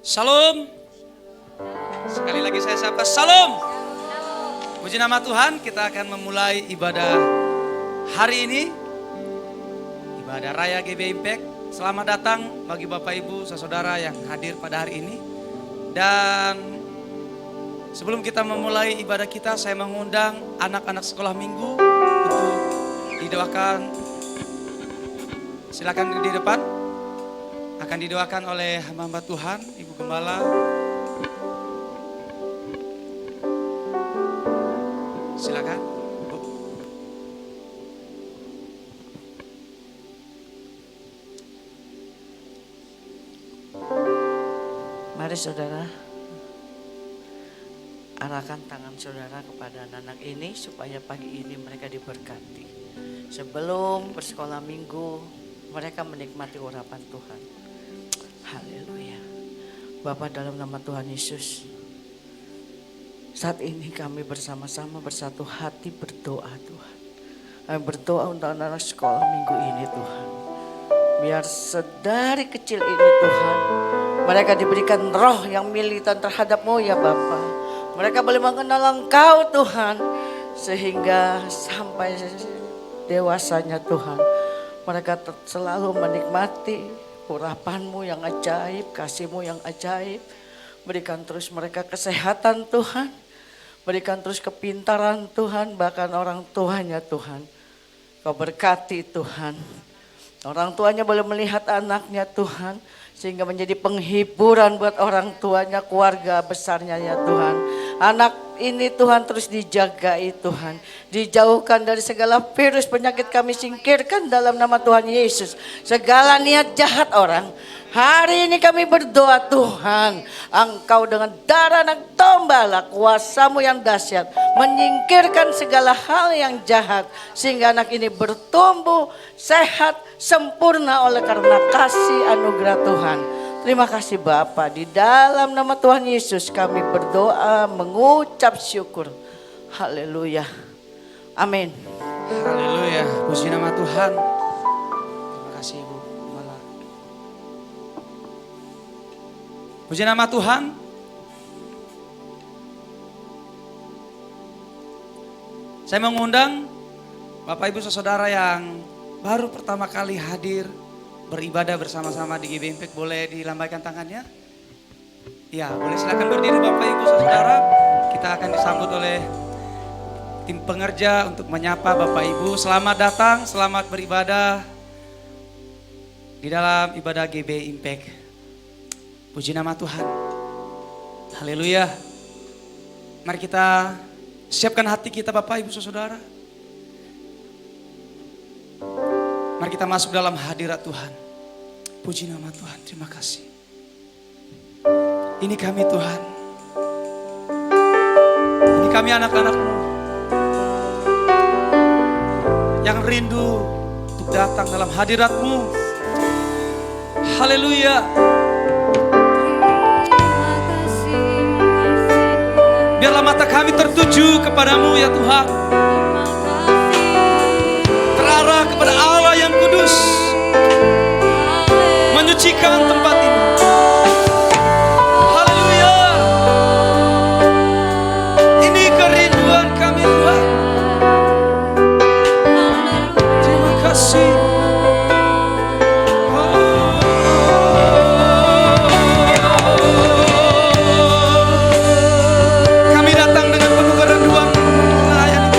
Shalom. Sekali lagi saya sapa Shalom. Puji nama Tuhan, kita akan memulai ibadah hari ini. Ibadah Raya GB Impact. Selamat datang bagi Bapak Ibu, saudara yang hadir pada hari ini. Dan sebelum kita memulai ibadah kita, saya mengundang anak-anak sekolah minggu untuk didoakan. Silakan di depan. Akan didoakan oleh hamba Tuhan, Ibu Gembala. Silakan, Bu. Mari saudara, arahkan tangan saudara kepada anak-anak ini supaya pagi ini mereka diberkati. Sebelum bersekolah minggu, mereka menikmati urapan Tuhan. Haleluya. Bapa, dalam nama Tuhan Yesus, saat ini kami bersama-sama bersatu hati berdoa Tuhan. Kami berdoa untuk anak-anak sekolah minggu ini Tuhan. Biar sedari kecil ini Tuhan, mereka diberikan roh yang militan terhadap-Mu ya Bapa. Mereka boleh mengenal Engkau Tuhan, sehingga sampai dewasanya Tuhan, mereka selalu menikmati urapan-Mu yang ajaib, kasih-Mu yang ajaib. Berikan terus mereka kesehatan Tuhan, berikan terus kepintaran Tuhan, bahkan orang tuanya Tuhan. Kau berkati Tuhan. Orang tuanya boleh melihat anaknya Tuhan, sehingga menjadi penghiburan buat orang tuanya, keluarga besarnya ya Tuhan. Anak ini Tuhan terus dijagai Tuhan. Dijauhkan dari segala virus penyakit, kami singkirkan dalam nama Tuhan Yesus. Segala niat jahat orang. Hari ini kami berdoa Tuhan, Engkau dengan darah anak domba lah, kuasa-Mu yang dahsyat menyingkirkan segala hal yang jahat, sehingga anak ini bertumbuh sehat sempurna oleh karena kasih anugerah Tuhan. Terima kasih Bapa, di dalam nama Tuhan Yesus kami berdoa mengucap syukur. Haleluya. Amin. Haleluya, puji nama Tuhan. Terima kasih Ibu Gembala. Puji nama Tuhan. Saya mengundang Bapak Ibu saudara yang baru pertama kali hadir beribadah bersama-sama di GB Impact, boleh dilambaikan tangannya? Ya, boleh silakan berdiri Bapak Ibu saudara. Kita akan disambut oleh tim pengerja untuk menyapa Bapak Ibu. Selamat datang, selamat beribadah di dalam ibadah GB Impact. Puji nama Tuhan. Haleluya. Mari kita siapkan hati kita Bapak Ibu saudara. Mari kita masuk dalam hadirat Tuhan. Puji nama Tuhan, terima kasih. Ini kami Tuhan. Ini kami anak-anak-Mu yang rindu untuk datang dalam hadirat-Mu. Haleluya. Biarlah mata kami tertuju kepadamu ya Tuhan. Terarah kepada Allah yang kudus, menyucikan tempat ini. Haleluya. Ini kerinduan kami Tuhan. Terima kasih. Kami datang dengan penuh kerinduan melayani.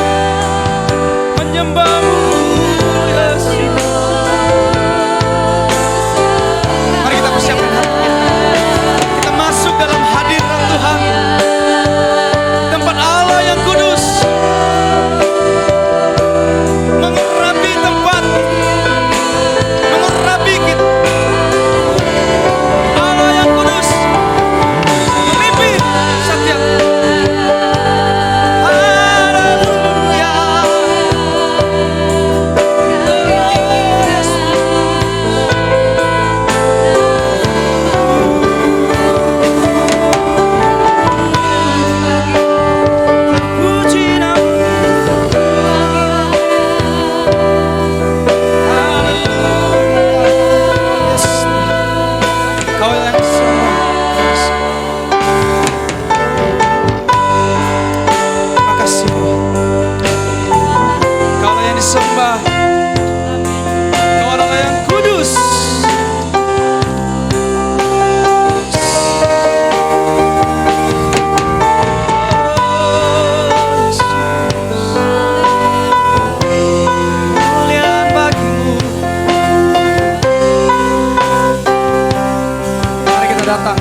datang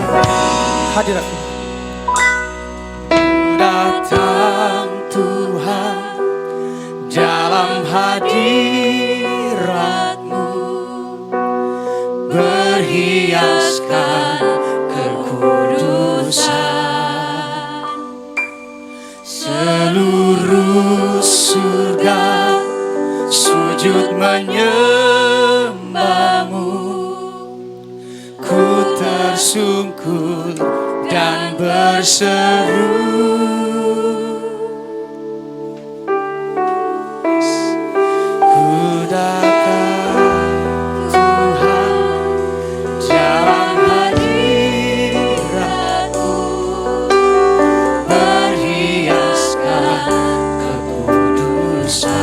hadirat Tuhan. Datang Tuhan dalam hadirat-Mu, berhiaskan kekudusan. Seluruh surga sujud menyembah-Mu, ku tersungkur dan berseru. Ku datang Tuhan dalam hadirat-Mu, berhiaskan kekudusan.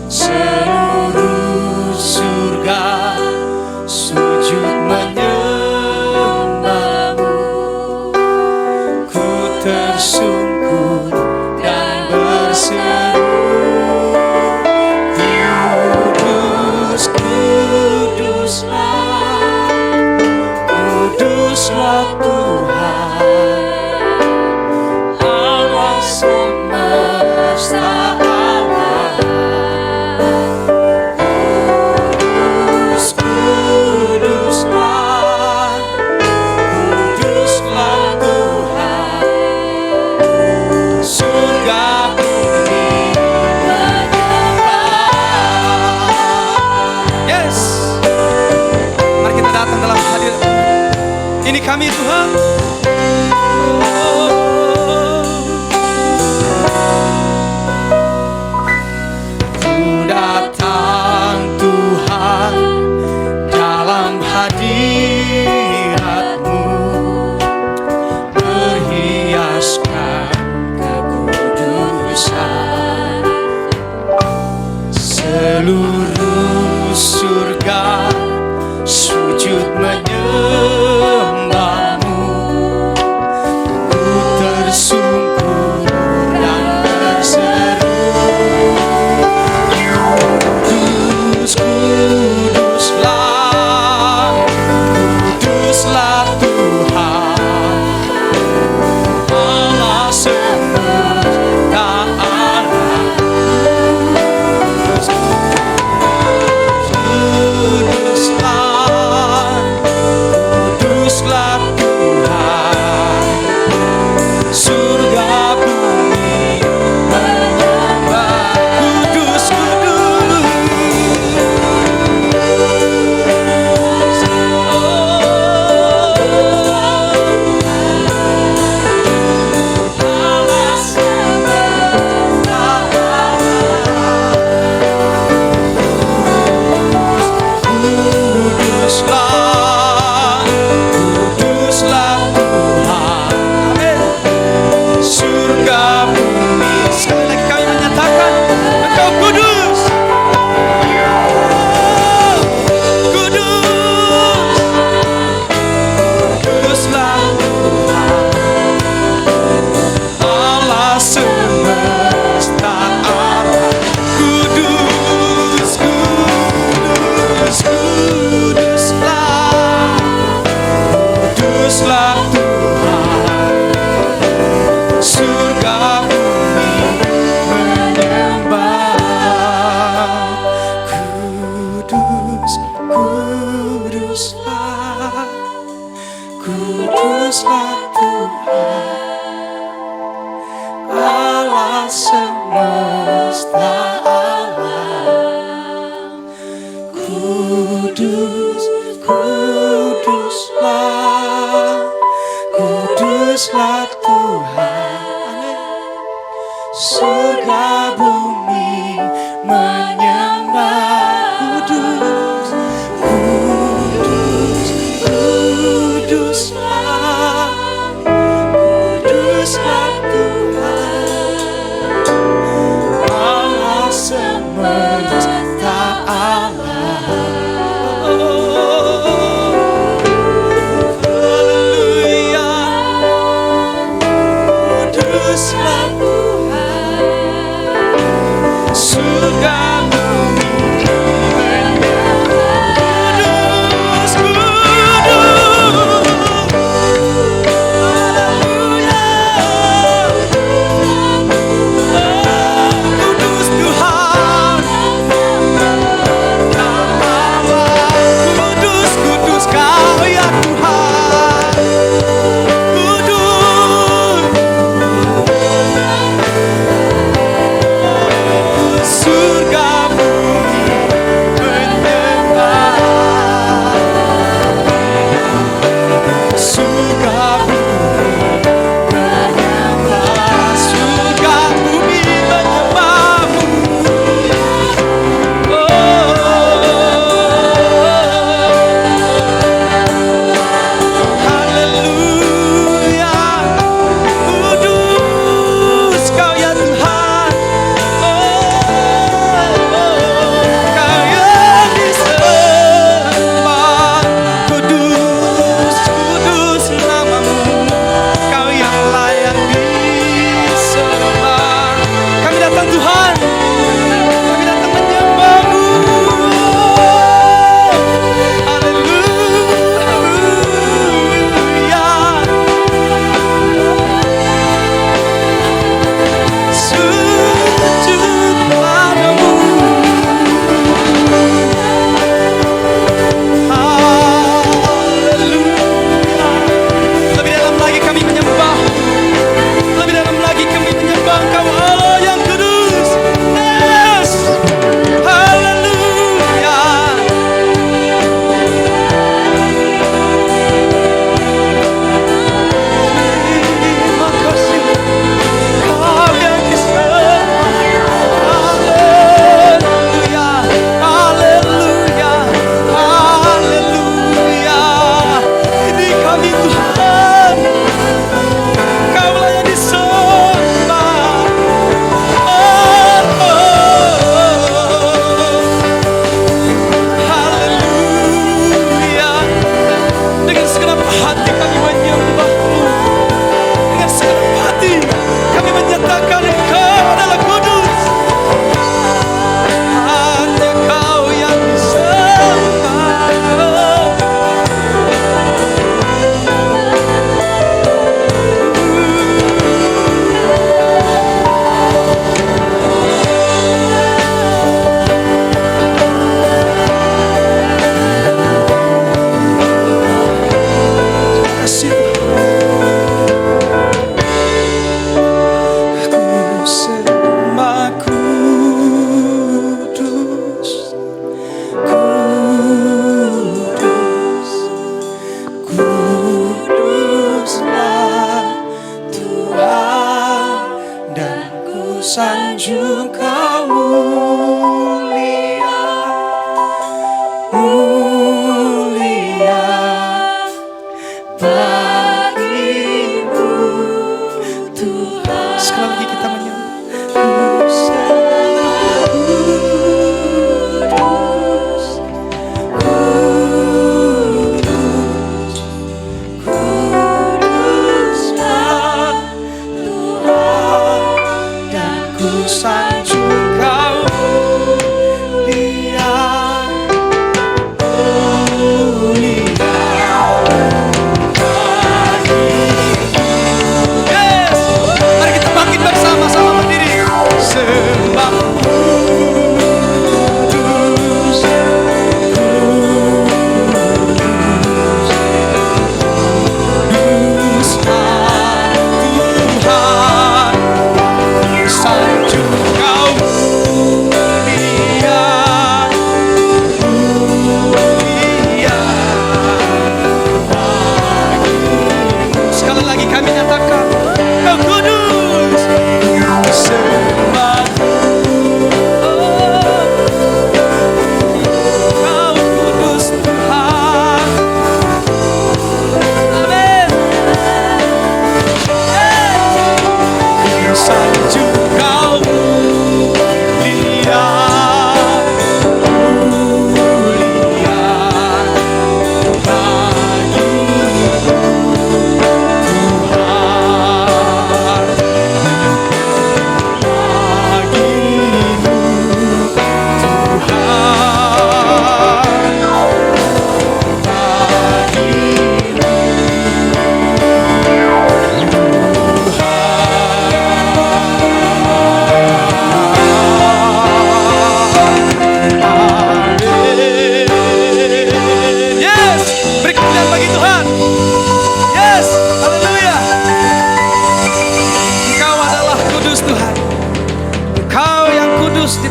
Seluruh surga sujud menyembah-Mu, ku tersungkur dan berseru. Kudus, kuduslah, kuduslah Tuhan, Allah semesta alam. Kudus, kuduslah, kuduslah Tuhan, surga bumi menyembah. Yes, mari kita datang dalam hadirat. Ini kami Tuhan. Ku datang Tuhan dalam hadirat-Mu, berhiaskan kekudusan. Seluruh surga sujud menyembah-Mu, ku tersungkur dan berseru. Kudus, kuduslah, kuduslah Tuhan, Allah semesta alam. Kuduslah, kuduslah Tuhan, surga bumi menyembah. Kudus, kudus, Allah semesta kuduslah, kuduslah Tuhan, amin. Surga bumi, sekali lagi kami menyatakan Engkau kudus, kudus, kuduslah Tuhan, Allah semesta alam. Kudus, kudus, kuduslah, kuduslah Tuhan, surga bumi menyembah. Kudus, kuduslah, kuduslah Tuhan, Allah semesta alam. Kudus, kuduslah, kuduslah Tuhan, surga bumi menyembah. Kudus, kudus, kuduslah, kuduslah Tuhan, Allah semesta alam. Haleluya, kuduslah Tuhan, surga bumi menyembah. Kudus, kudus.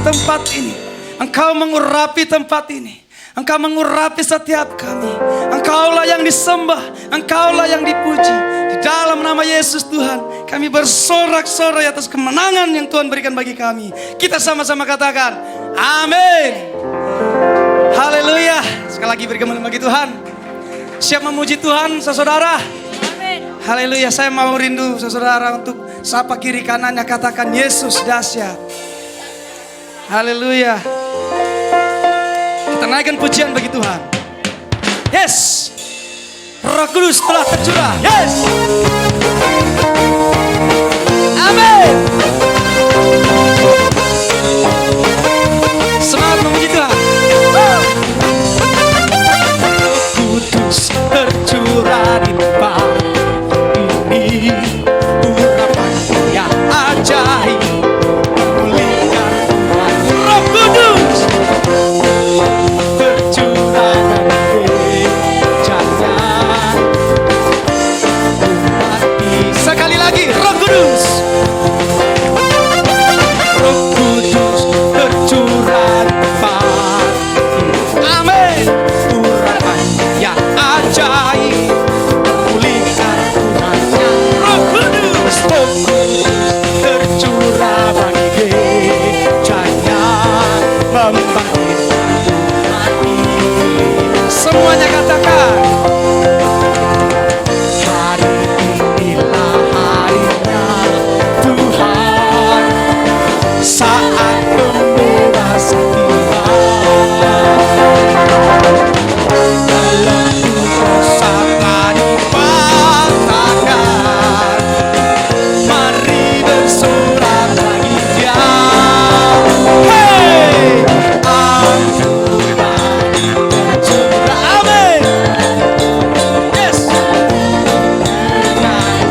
tempat ini. Engkau mengurapi tempat ini. Engkau mengurapi setiap kami. Engkaulah yang disembah, Engkaulah yang dipuji. Di dalam nama Yesus Tuhan, kami bersorak-sorai atas kemenangan yang Tuhan berikan bagi kami. Kita sama-sama katakan, amin. Haleluya. Sekali lagi beri kemuliaan bagi Tuhan. Siap memuji Tuhan, saudara? Haleluya. Saya mau rindu saudara untuk sapa kiri kanannya, katakan Yesus dahsyat. Haleluya. Kita naikkan pujian bagi Tuhan. Yes. Roh Kudus telah tercurah. Yes. Amin. Semangat memuji Tuhan. Roh Kudus tercurah di tempat ini. Urapan yang ajaib memulihkan umat. Roh Kudus tercurah dari jangan mati. Sekali lagi, Roh Kudus. Roh Kudus tercurah di tempat ini. Amin. Urapan yang ajaib memulihkan umatnya. Roh Kudus tercurah bagi gerejanya, membangkitkan mati. Semuanya katakan, hari inilah harinya Tuhan, saat pembebasan tiba. Dalam dosa telah dipatahkan, mari bersorak bagi Dia. Hey, anugerah tercurah. Amin. Yes.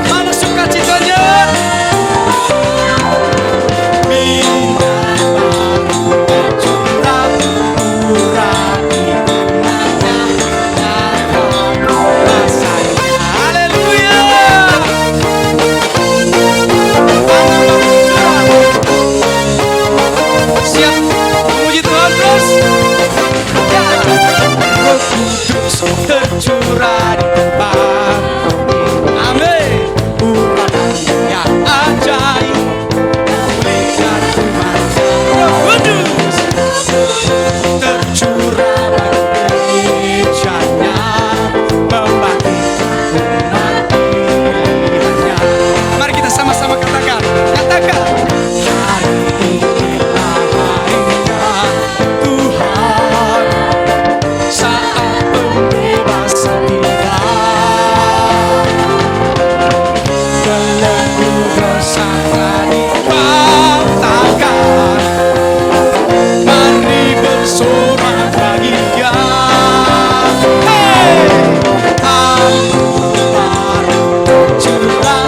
Mana sukacitanya? Bila tercurah, urapi karenanya dalam rasanya. Haleluya. Siap memuji Tuhan terus? Ya. Roh Kudus tercurah di tempat ini. Amin. Urapan yang ajaib memulihkan umatnya. Roh Kudus tercurah bagi gerejanya, membangkitkan umat pilihannya. Mari kita sama-sama katakan. Hari inilah harinya Tuhan, saat pembebasan tiba. Belenggu dosa telah dipatahkan, mari bersorak bagi Dia. Hey, anugerah tercurah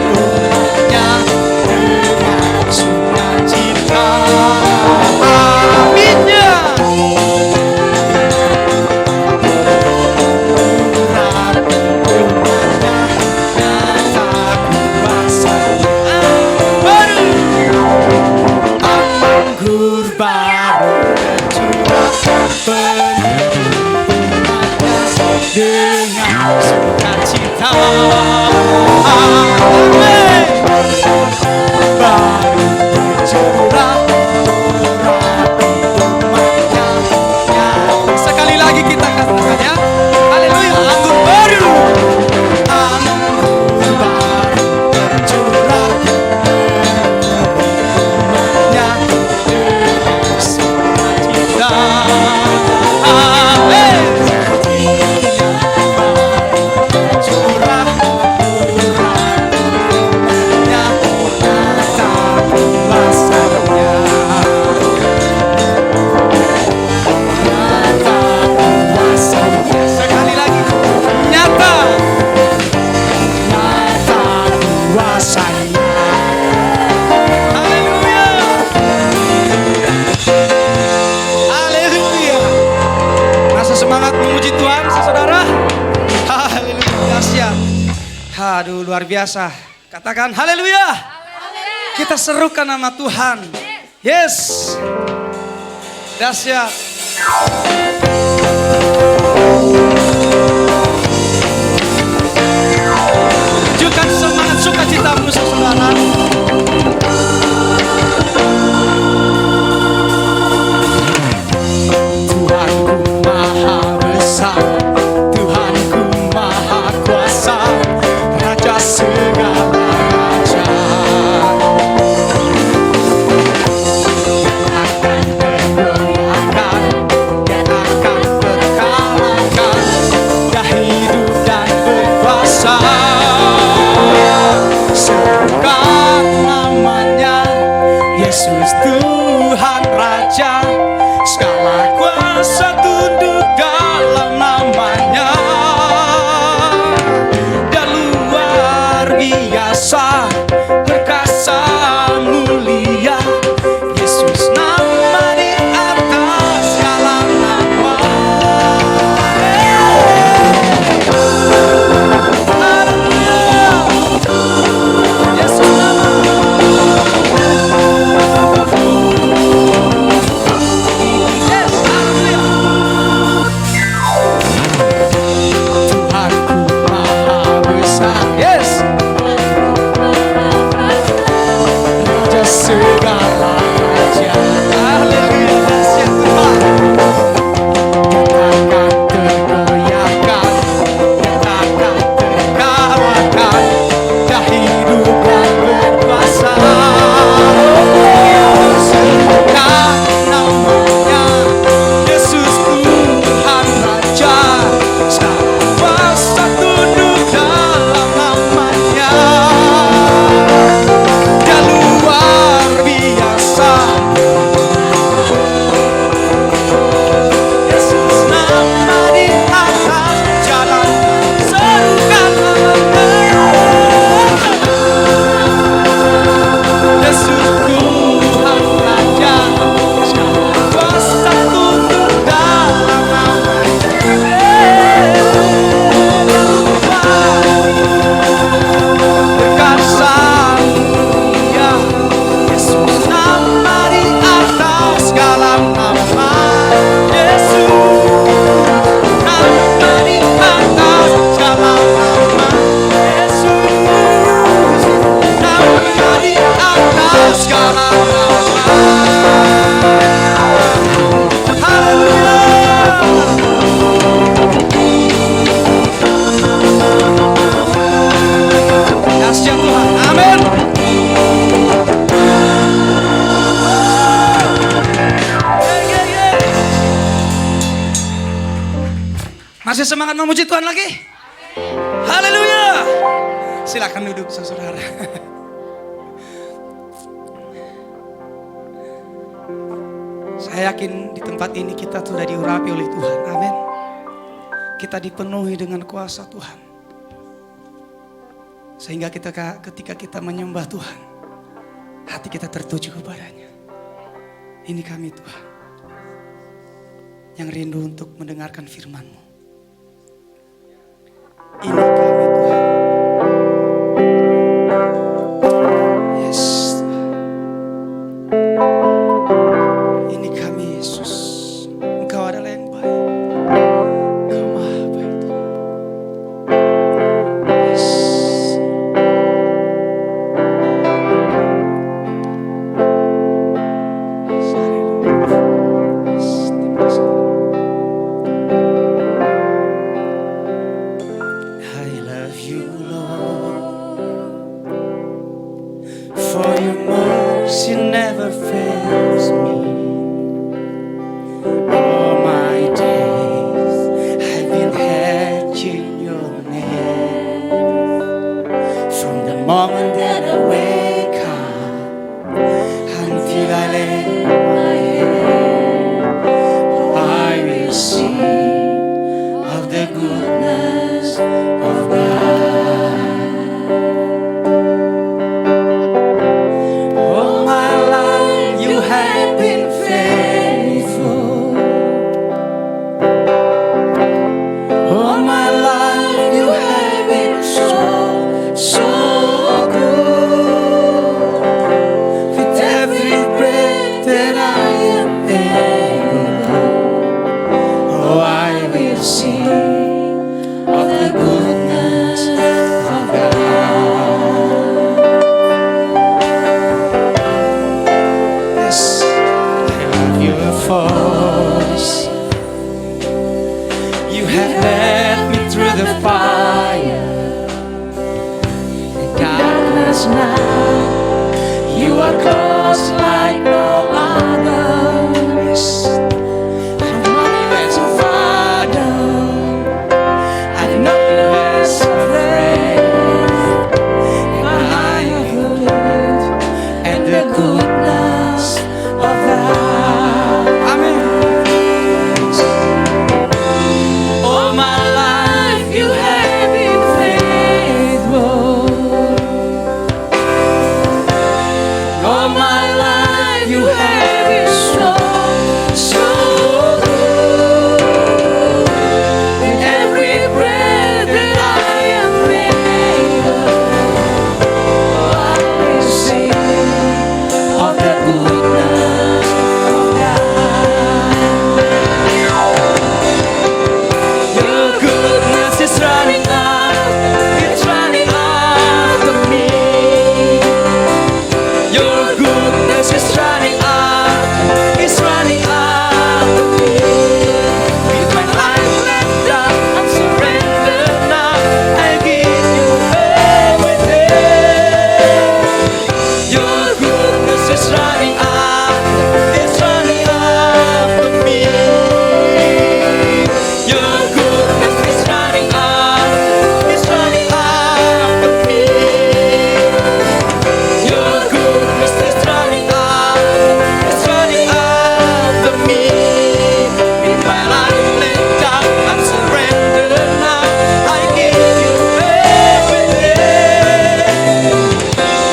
umatnya dengan sukacita. Aminnya. Urapi umatnya nyata kuasa baru. Anggur baru tercurah, penuh umatnya dengan sukacita. Amin. Baru tercurah, urapi umatnya nyata. Sekali lagi kita katakan ya. Haleluya. Anggur baru. Anggur baru tercurah, umatnya dengan sukacita. Amin. Tercurah, urapi umatnya nyata kuasanya. Nyata kuasanya. Sekali lagi, nyata kuasanya. Haleluya. Haleluya. Rasa semangat memuji Tuhan, saudara. Haleluya. Dahsyat. Aduh, luar biasa. Katakan haleluya. Kita serukan nama Tuhan. Yes. Dahsyat. Tunjukkan semangat sukacitamu saudara. Tuhanku maha besar, Tuhanku maha kuasa, Raja segala raja. Akan tergoyahkan, dia akan terkalahkan, dia hidup dan berkuasa. Serukan namanya, Yesus Tuhan Raja. Segala kuasa tunduk dalam namanya. Dan luar biasa, perkasa mulia, Yesus nama di atas segala nama. Haleluya. Yesus nama. Tuhanku maha besar, yes, Raja segala raja. Haleluya, dahsyat Tuhan. Dia akan tergoyahkan, dia akan terkalahkan, dia hidup dan berkuasa. Serukan namanya, Yesus Tuhan Raja. Segala kuasa tunduk dalam namanya. Dia luar biasa, Yesus nama di atas jalan. Serukan namanya, Yesus Tuhan Raja. Segala kuasa tunduk dalam namanya. Berkasa mulia, Yesus nama di atas segala nama. Yesus nama di atas segala nama. Yesus nama di atas segala nama. Haleluya. Dahsyat Tuhan, amin. Masih semangat memuji Tuhan lagi? Haleluya. Silakan duduk saudara. Saya yakin di tempat ini kita sudah diurapi oleh Tuhan, amin. Kita dipenuhi dengan kuasa Tuhan. Sehingga ketika kita menyembah Tuhan, hati kita tertuju kepadanya. Ini kami Tuhan, yang rindu untuk mendengarkan firman-Mu. Ini kami Tuhan. Yes. Ini kami Yesus. Engkau adalah yang baik. Engkau maha baik Tuhan. Yes. Yes, haleluya. Yes, terima kasih. will sing of the goodness of God. Yes. I love your voice. You have led me through the fire, the darkness now. You are close like no other. Yes. I've known you as a father. I've known you as a friend. And I have lived in the goodness of God. Amen. All my life you have been faithful. All my life you have been so, so good. In every breath that I am able, I will sing of the goodness of God. Your goodness is running out, it's running after me. Your goodness is running out, it's running after me. With my life laid down, I'm surrendered now. I give you everything. Your goodness is running out, it's running after me. Your goodness is running out, it's running after me. Your goodness is running out, it's running after me. With my life laid down, I'm surrendered now. I give you everything.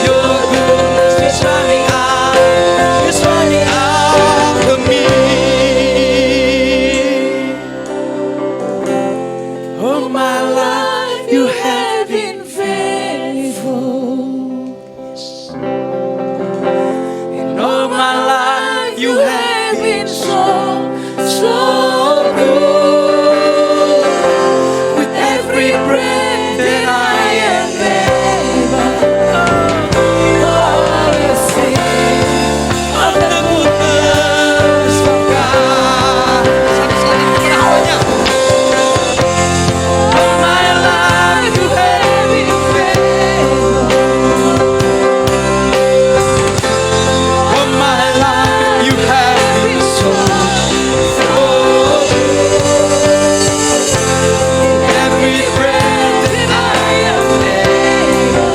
Your goodness is running out, it's running after me. All my life you have been faithful. In all my life you have been so, so good. With every breath that I am able, I will sing of the goodness of God. All my life you have been faithful. All my life you have been so, so good. Every breath that I am able,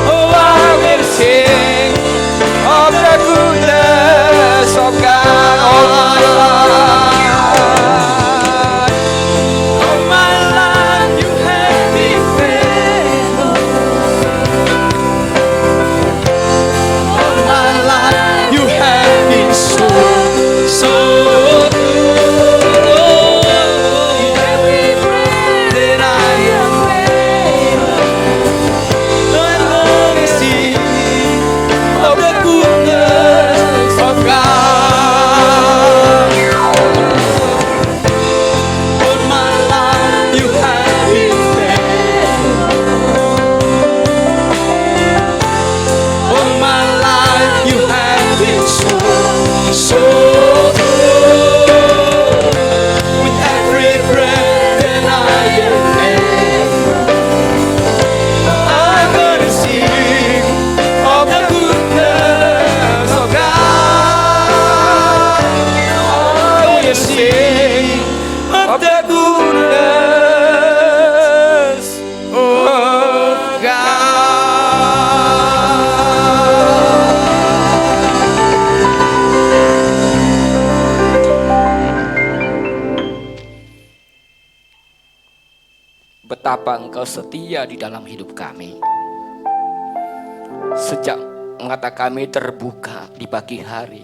oh, I will sing of the goodness of God. All my life, all my life you have been faithful. All my life you have been so, so good. In every breath that I am able, I'm gonna sing of the goodness of God. All my life you have been faithful. All my life you have been so, so good. With every breath that I am able, I'm gonna sing of the goodness of God. I'm gonna sing of the goodness of Betapa Engkau setia di dalam hidup kami. Sejak mata kami terbuka di pagi hari,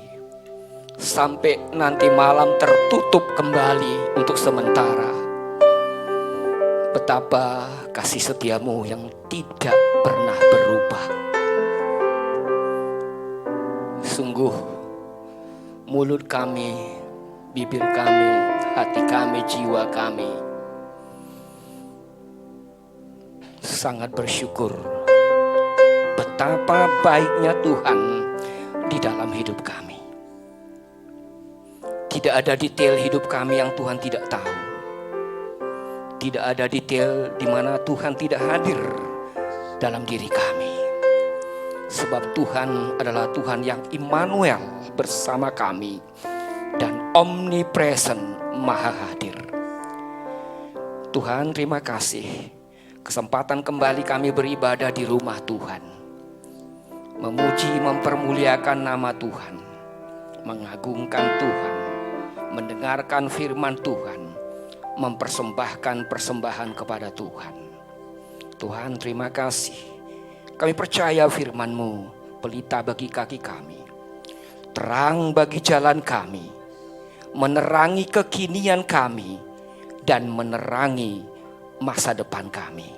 sampai nanti malam tertutup kembali untuk sementara. Betapa kasih setiamu yang tidak pernah berubah. Sungguh mulut kami, bibir kami hati kami, jiwa kami sangat bersyukur betapa baiknya Tuhan di dalam hidup kami. Tidak ada detail hidup kami yang Tuhan tidak tahu. Tidak ada detail di mana Tuhan tidak hadir dalam diri kami. Sebab Tuhan adalah Tuhan yang Immanuel bersama kami dan omnipresent, maha hadir. Tuhan, terima kasih kesempatan kembali kami beribadah di rumah Tuhan. Memuji, mempermuliakan nama Tuhan, mengagungkan Tuhan, mendengarkan firman Tuhan, mempersembahkan persembahan kepada Tuhan. Tuhan, terima kasih. Kami percaya firman-Mu pelita bagi kaki kami, terang bagi jalan kami, menerangi kekinian kami, dan menerangi masa depan kami.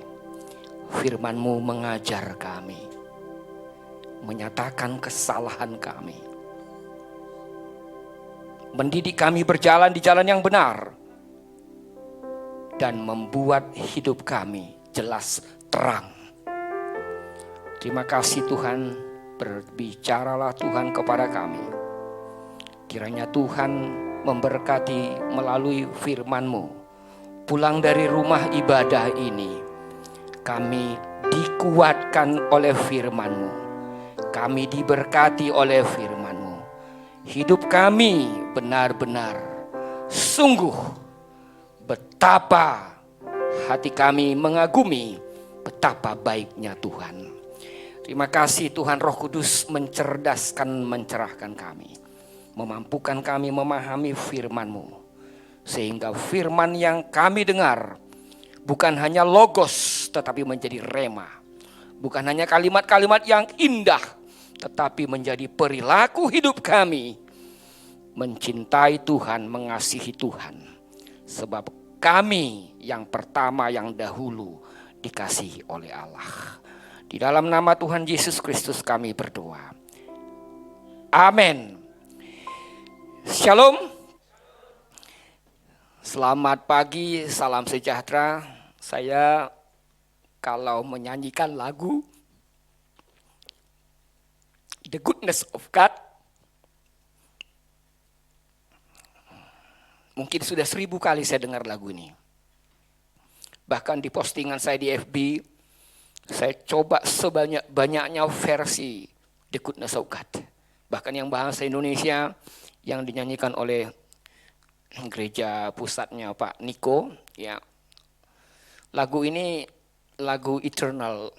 Firman-Mu mengajar kami, menyatakan kesalahan kami, mendidik kami berjalan di jalan yang benar, dan membuat hidup kami jelas terang. Terima kasih Tuhan, berbicaralah Tuhan kepada kami. Kiranya Tuhan memberkati melalui firman-Mu. Pulang dari rumah ibadah ini, kami dikuatkan oleh firman-Mu. Kami diberkati oleh firman-Mu. Hidup kami benar-benar sungguh betapa hati kami mengagumi betapa baiknya Tuhan. Terima kasih Tuhan, Roh Kudus mencerdaskan, mencerahkan kami, memampukan kami memahami firman-Mu, sehingga firman yang kami dengar bukan hanya logos tetapi menjadi rema, bukan hanya kalimat-kalimat yang indah tetapi menjadi perilaku hidup kami, mencintai Tuhan, mengasihi Tuhan, sebab kami yang pertama, yang dahulu dikasihi oleh Allah. Di dalam nama Tuhan Yesus Kristus kami berdoa. Amin. Shalom. Selamat pagi, salam sejahtera. Saya kalau menyanyikan lagu The Goodness of God, mungkin sudah 1000 kali saya dengar lagu ini. Bahkan di postingan saya di FB, saya coba sebanyak-banyaknya versi The Goodness of God. Bahkan yang bahasa Indonesia yang dinyanyikan oleh gereja pusatnya Pak Niko, ya. Lagu ini lagu eternal,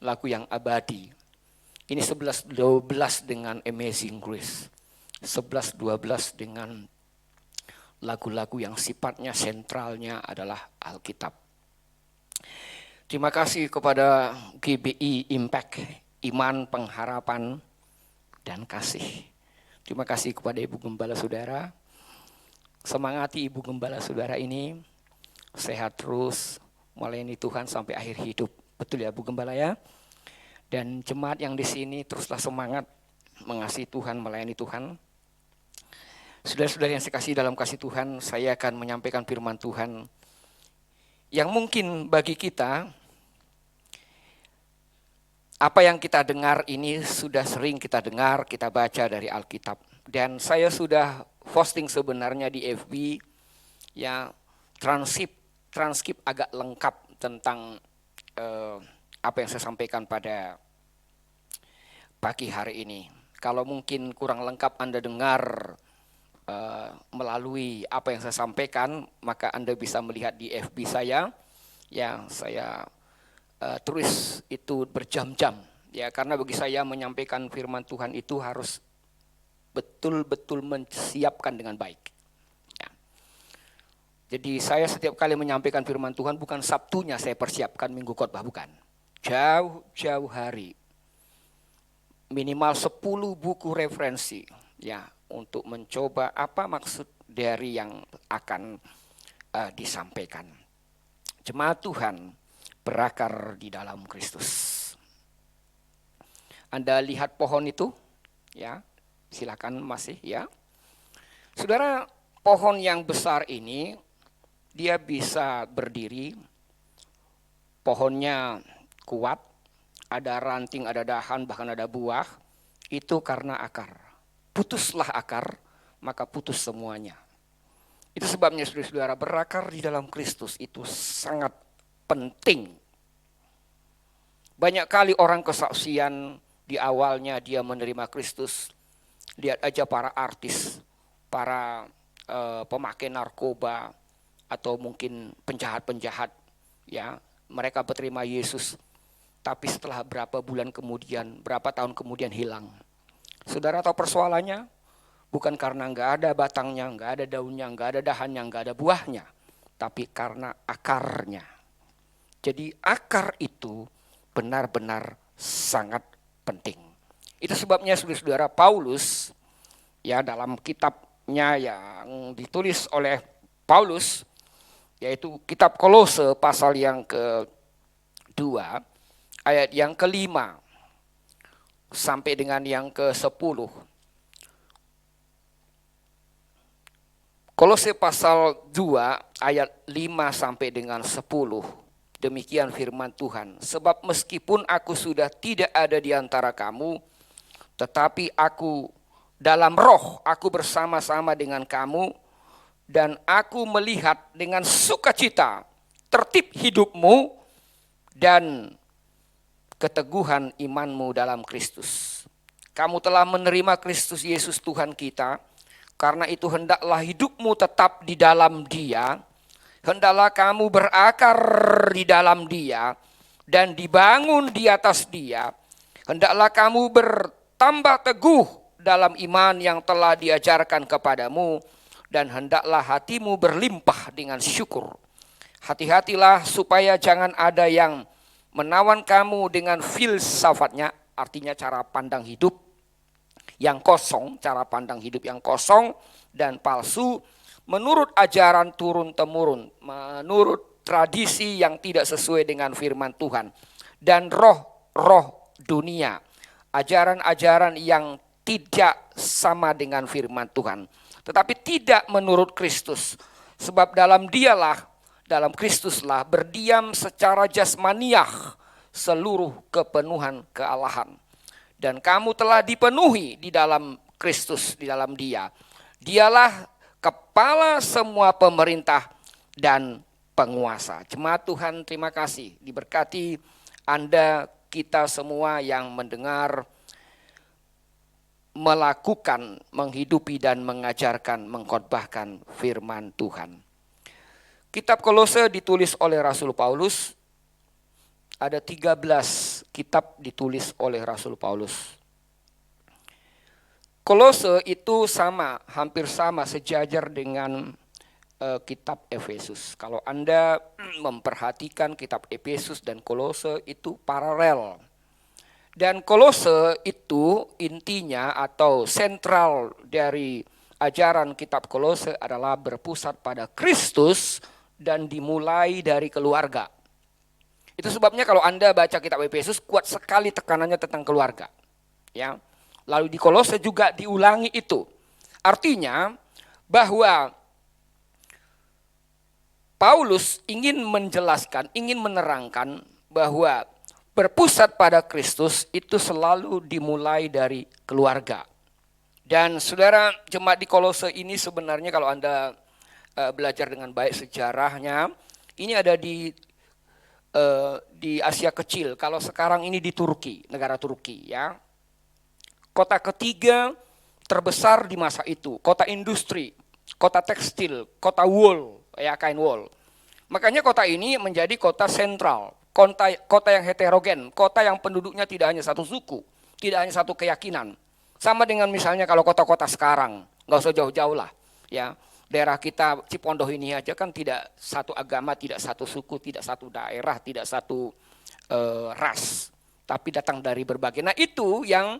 lagu yang abadi. Ini 11-12 dengan Amazing Grace. 11-12 dengan lagu-lagu yang sifatnya sentralnya adalah Alkitab. Terima kasih kepada GBI Impact, Iman, Pengharapan, dan Kasih. Terima kasih kepada Ibu Gembala Saudara. Semangati Ibu Gembala Saudara ini sehat terus, melayani Tuhan sampai akhir hidup. Betul ya Bu Gembala ya? Dan jemaat yang di sini teruslah semangat mengasihi Tuhan, melayani Tuhan. Saudara-saudara yang saya kasih dalam kasih Tuhan, saya akan menyampaikan firman Tuhan yang mungkin bagi kita, apa yang kita dengar ini sudah sering kita dengar, kita baca dari Alkitab. Dan saya sudah posting sebenarnya di FB, ya, transkrip agak lengkap tentang apa yang saya sampaikan pada pagi hari ini. Kalau mungkin kurang lengkap Anda dengar melalui apa yang saya sampaikan, maka Anda bisa melihat di FB saya, yang saya tulis itu berjam-jam, ya, karena bagi saya menyampaikan firman Tuhan itu harus betul-betul menyiapkan dengan baik. Ya. Jadi saya setiap kali menyampaikan firman Tuhan bukan Sabtunya saya persiapkan minggu khotbah, bukan. Jauh-jauh hari, minimal 10 buku referensi, ya, untuk mencoba apa maksud dari yang akan disampaikan. Jemaat Tuhan berakar di dalam Kristus. Anda lihat pohon itu, ya, silakan masih, ya. Saudara, pohon yang besar ini dia bisa berdiri, pohonnya kuat, ada ranting, ada dahan, bahkan ada buah, itu karena akar. Putuslah akar, maka putus semuanya. Itu sebabnya saudara-saudara, berakar di dalam Kristus itu sangat penting. Banyak kali orang kesaksian di awalnya dia menerima Kristus. Lihat aja para artis, para pemakai narkoba, atau mungkin penjahat-penjahat, ya, mereka berterima Yesus. Tapi setelah berapa bulan kemudian, berapa tahun kemudian hilang. Saudara tahu persoalannya? Bukan karena nggak ada batangnya, nggak ada daunnya, nggak ada dahannya, nggak ada buahnya. Tapi karena akarnya. Jadi akar itu benar-benar sangat penting. Itu sebabnya saudara-saudara, Paulus, ya, dalam kitabnya yang ditulis oleh Paulus, yaitu kitab Kolose pasal yang ke-2, ayat yang ke-5 sampai dengan yang ke-10. Kolose pasal 2 ayat 5 sampai dengan 10. Demikian firman Tuhan. Sebab meskipun aku sudah tidak ada di antara kamu, tetapi aku dalam roh, aku bersama-sama dengan kamu, dan aku melihat dengan sukacita tertib hidupmu dan keteguhan imanmu dalam Kristus. Kamu telah menerima Kristus Yesus Tuhan kita, karena itu hendaklah hidupmu tetap di dalam Dia, hendaklah kamu berakar di dalam Dia dan dibangun di atas Dia, hendaklah kamu bertambah teguh dalam iman yang telah diajarkan kepadamu, dan hendaklah hatimu berlimpah dengan syukur. Hati-hatilah supaya jangan ada yang menawan kamu dengan filsafatnya, artinya cara pandang hidup yang kosong, cara pandang hidup yang kosong dan palsu, menurut ajaran turun-temurun, menurut tradisi yang tidak sesuai dengan firman Tuhan, dan roh-roh dunia, ajaran-ajaran yang tidak sama dengan firman Tuhan, tetapi tidak menurut Kristus. Sebab dalam Dialah, dalam Kristuslah berdiam secara jasmaniah seluruh kepenuhan kealahan. Dan kamu telah dipenuhi di dalam Kristus, di dalam Dia. Dialah kepala semua pemerintah dan penguasa. Jemaat Tuhan, terima kasih. Diberkati Anda, kita semua yang mendengar, melakukan, menghidupi dan mengajarkan, mengkhotbahkan firman Tuhan. Kitab Kolose ditulis oleh Rasul Paulus. Ada 13 kitab ditulis oleh Rasul Paulus. Kolose itu sama, hampir sama, sejajar dengan kitab Efesus. Kalau Anda memperhatikan kitab Efesus dan Kolose itu paralel. Dan Kolose itu intinya atau sentral dari ajaran kitab Kolose adalah berpusat pada Kristus dan dimulai dari keluarga. Itu sebabnya kalau Anda baca kitab Efesus kuat sekali tekanannya tentang keluarga. Ya. Lalu di Kolose juga diulangi itu. Artinya bahwa Paulus ingin menjelaskan, ingin menerangkan bahwa berpusat pada Kristus itu selalu dimulai dari keluarga. Dan saudara, jemaat di Kolose ini sebenarnya kalau Anda belajar dengan baik sejarahnya, ini ada di Asia Kecil. Kalau sekarang ini di Turki, negara Turki, ya. Kota ketiga terbesar di masa itu, kota industri, kota tekstil, kota wool, ya, kain wool. Makanya kota ini menjadi kota sentral, kota yang heterogen, kota yang penduduknya tidak hanya satu suku, tidak hanya satu keyakinan. Sama dengan misalnya kalau kota-kota sekarang, nggak usah jauh-jauh lah, ya. Daerah kita Cipondoh ini aja kan tidak satu agama, tidak satu suku, tidak satu daerah, tidak satu ras, tapi datang dari berbagai. Nah itu yang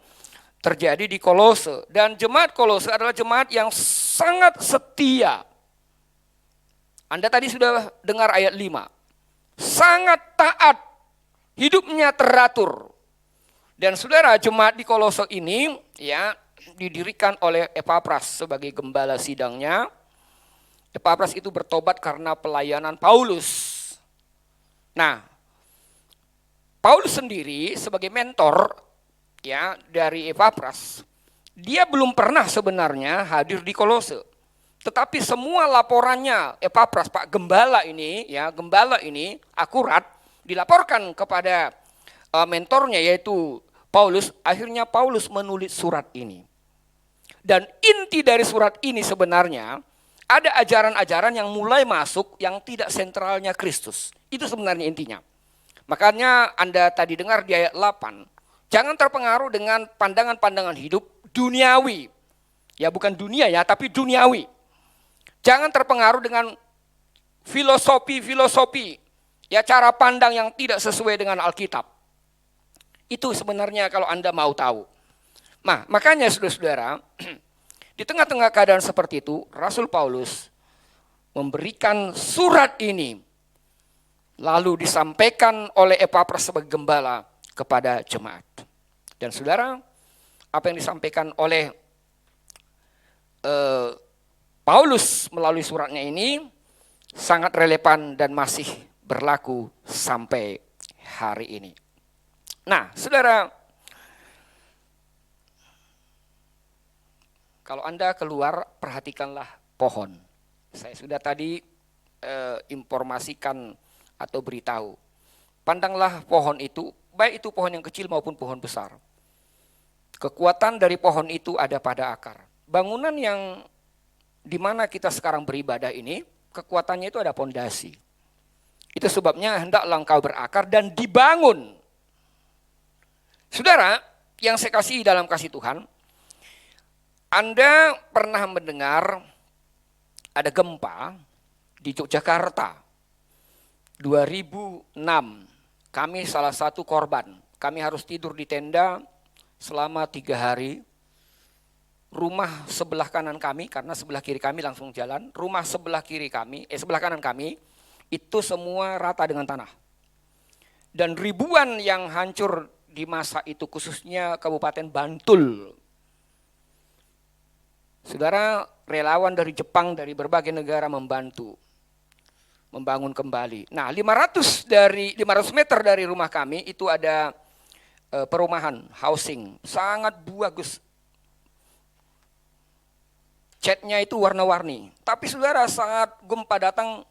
terjadi di Kolose. Dan jemaat Kolose adalah jemaat yang sangat setia. Anda tadi sudah dengar ayat 5. Sangat taat, hidupnya teratur. Dan saudara, jemaat di Kolose ini ya didirikan oleh Epapras sebagai gembala sidangnya. Epafras itu bertobat karena pelayanan Paulus. Nah, Paulus sendiri sebagai mentor ya dari Epafras, dia belum pernah sebenarnya hadir di Kolose. Tetapi semua laporannya Epafras, Pak Gembala ini, ya gembala ini akurat dilaporkan kepada mentornya yaitu Paulus. Akhirnya Paulus menulis surat ini. Dan inti dari surat ini sebenarnya ada ajaran-ajaran yang mulai masuk yang tidak sentralnya Kristus. Itu sebenarnya intinya. Makanya Anda tadi dengar di ayat 8, jangan terpengaruh dengan pandangan-pandangan hidup duniawi. Ya bukan dunia ya, tapi duniawi. Jangan terpengaruh dengan filosofi-filosofi, ya cara pandang yang tidak sesuai dengan Alkitab. Itu sebenarnya kalau Anda mau tahu. Nah, makanya saudara-saudara, di tengah-tengah keadaan seperti itu, Rasul Paulus memberikan surat ini, lalu disampaikan oleh Epafras sebagai gembala kepada jemaat. Dan saudara, apa yang disampaikan oleh Paulus melalui suratnya ini sangat relevan dan masih berlaku sampai hari ini. Nah, saudara, kalau Anda keluar, perhatikanlah pohon. Saya sudah tadi informasikan atau beritahu. Pandanglah pohon itu, baik itu pohon yang kecil maupun pohon besar. Kekuatan dari pohon itu ada pada akar. Bangunan yang di mana kita sekarang beribadah ini, kekuatannya itu ada pondasi. Itu sebabnya hendaklah engkau berakar dan dibangun. Saudara, yang saya kasih dalam kasih Tuhan, Anda pernah mendengar ada gempa di Yogyakarta 2006. Kami salah satu korban. Kami harus tidur di tenda selama 3 hari. Rumah sebelah kanan kami, karena sebelah kiri kami langsung jalan. Rumah sebelah kanan kami itu semua rata dengan tanah. Dan ribuan yang hancur di masa itu, khususnya Kabupaten Bantul. Saudara, relawan dari Jepang, dari berbagai negara membantu membangun kembali. Nah, 500 meter dari rumah kami itu ada perumahan, housing, sangat bagus. Catnya itu warna-warni. Tapi saudara, saat gempa datang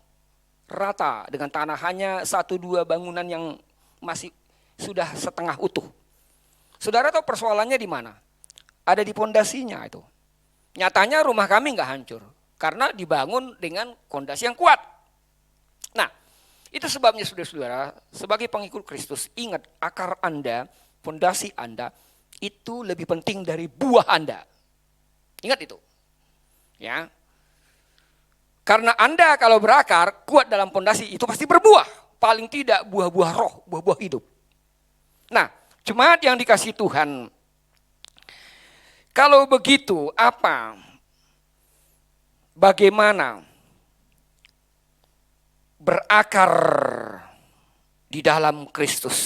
rata dengan tanah, hanya 1-2 bangunan yang masih sudah setengah utuh. Saudara tahu persoalannya di mana? Ada di pondasinya itu. Nyatanya rumah kami nggak hancur karena dibangun dengan fondasi yang kuat. Nah, itu sebabnya saudara-saudara, sebagai pengikut Kristus, ingat akar Anda, fondasi Anda itu lebih penting dari buah Anda. Ingat itu. Ya. Karena Anda kalau berakar kuat dalam fondasi itu pasti berbuah, paling tidak buah-buah roh, buah-buah hidup. Nah, jemaat yang dikasihi Tuhan, kalau begitu, bagaimana berakar di dalam Kristus?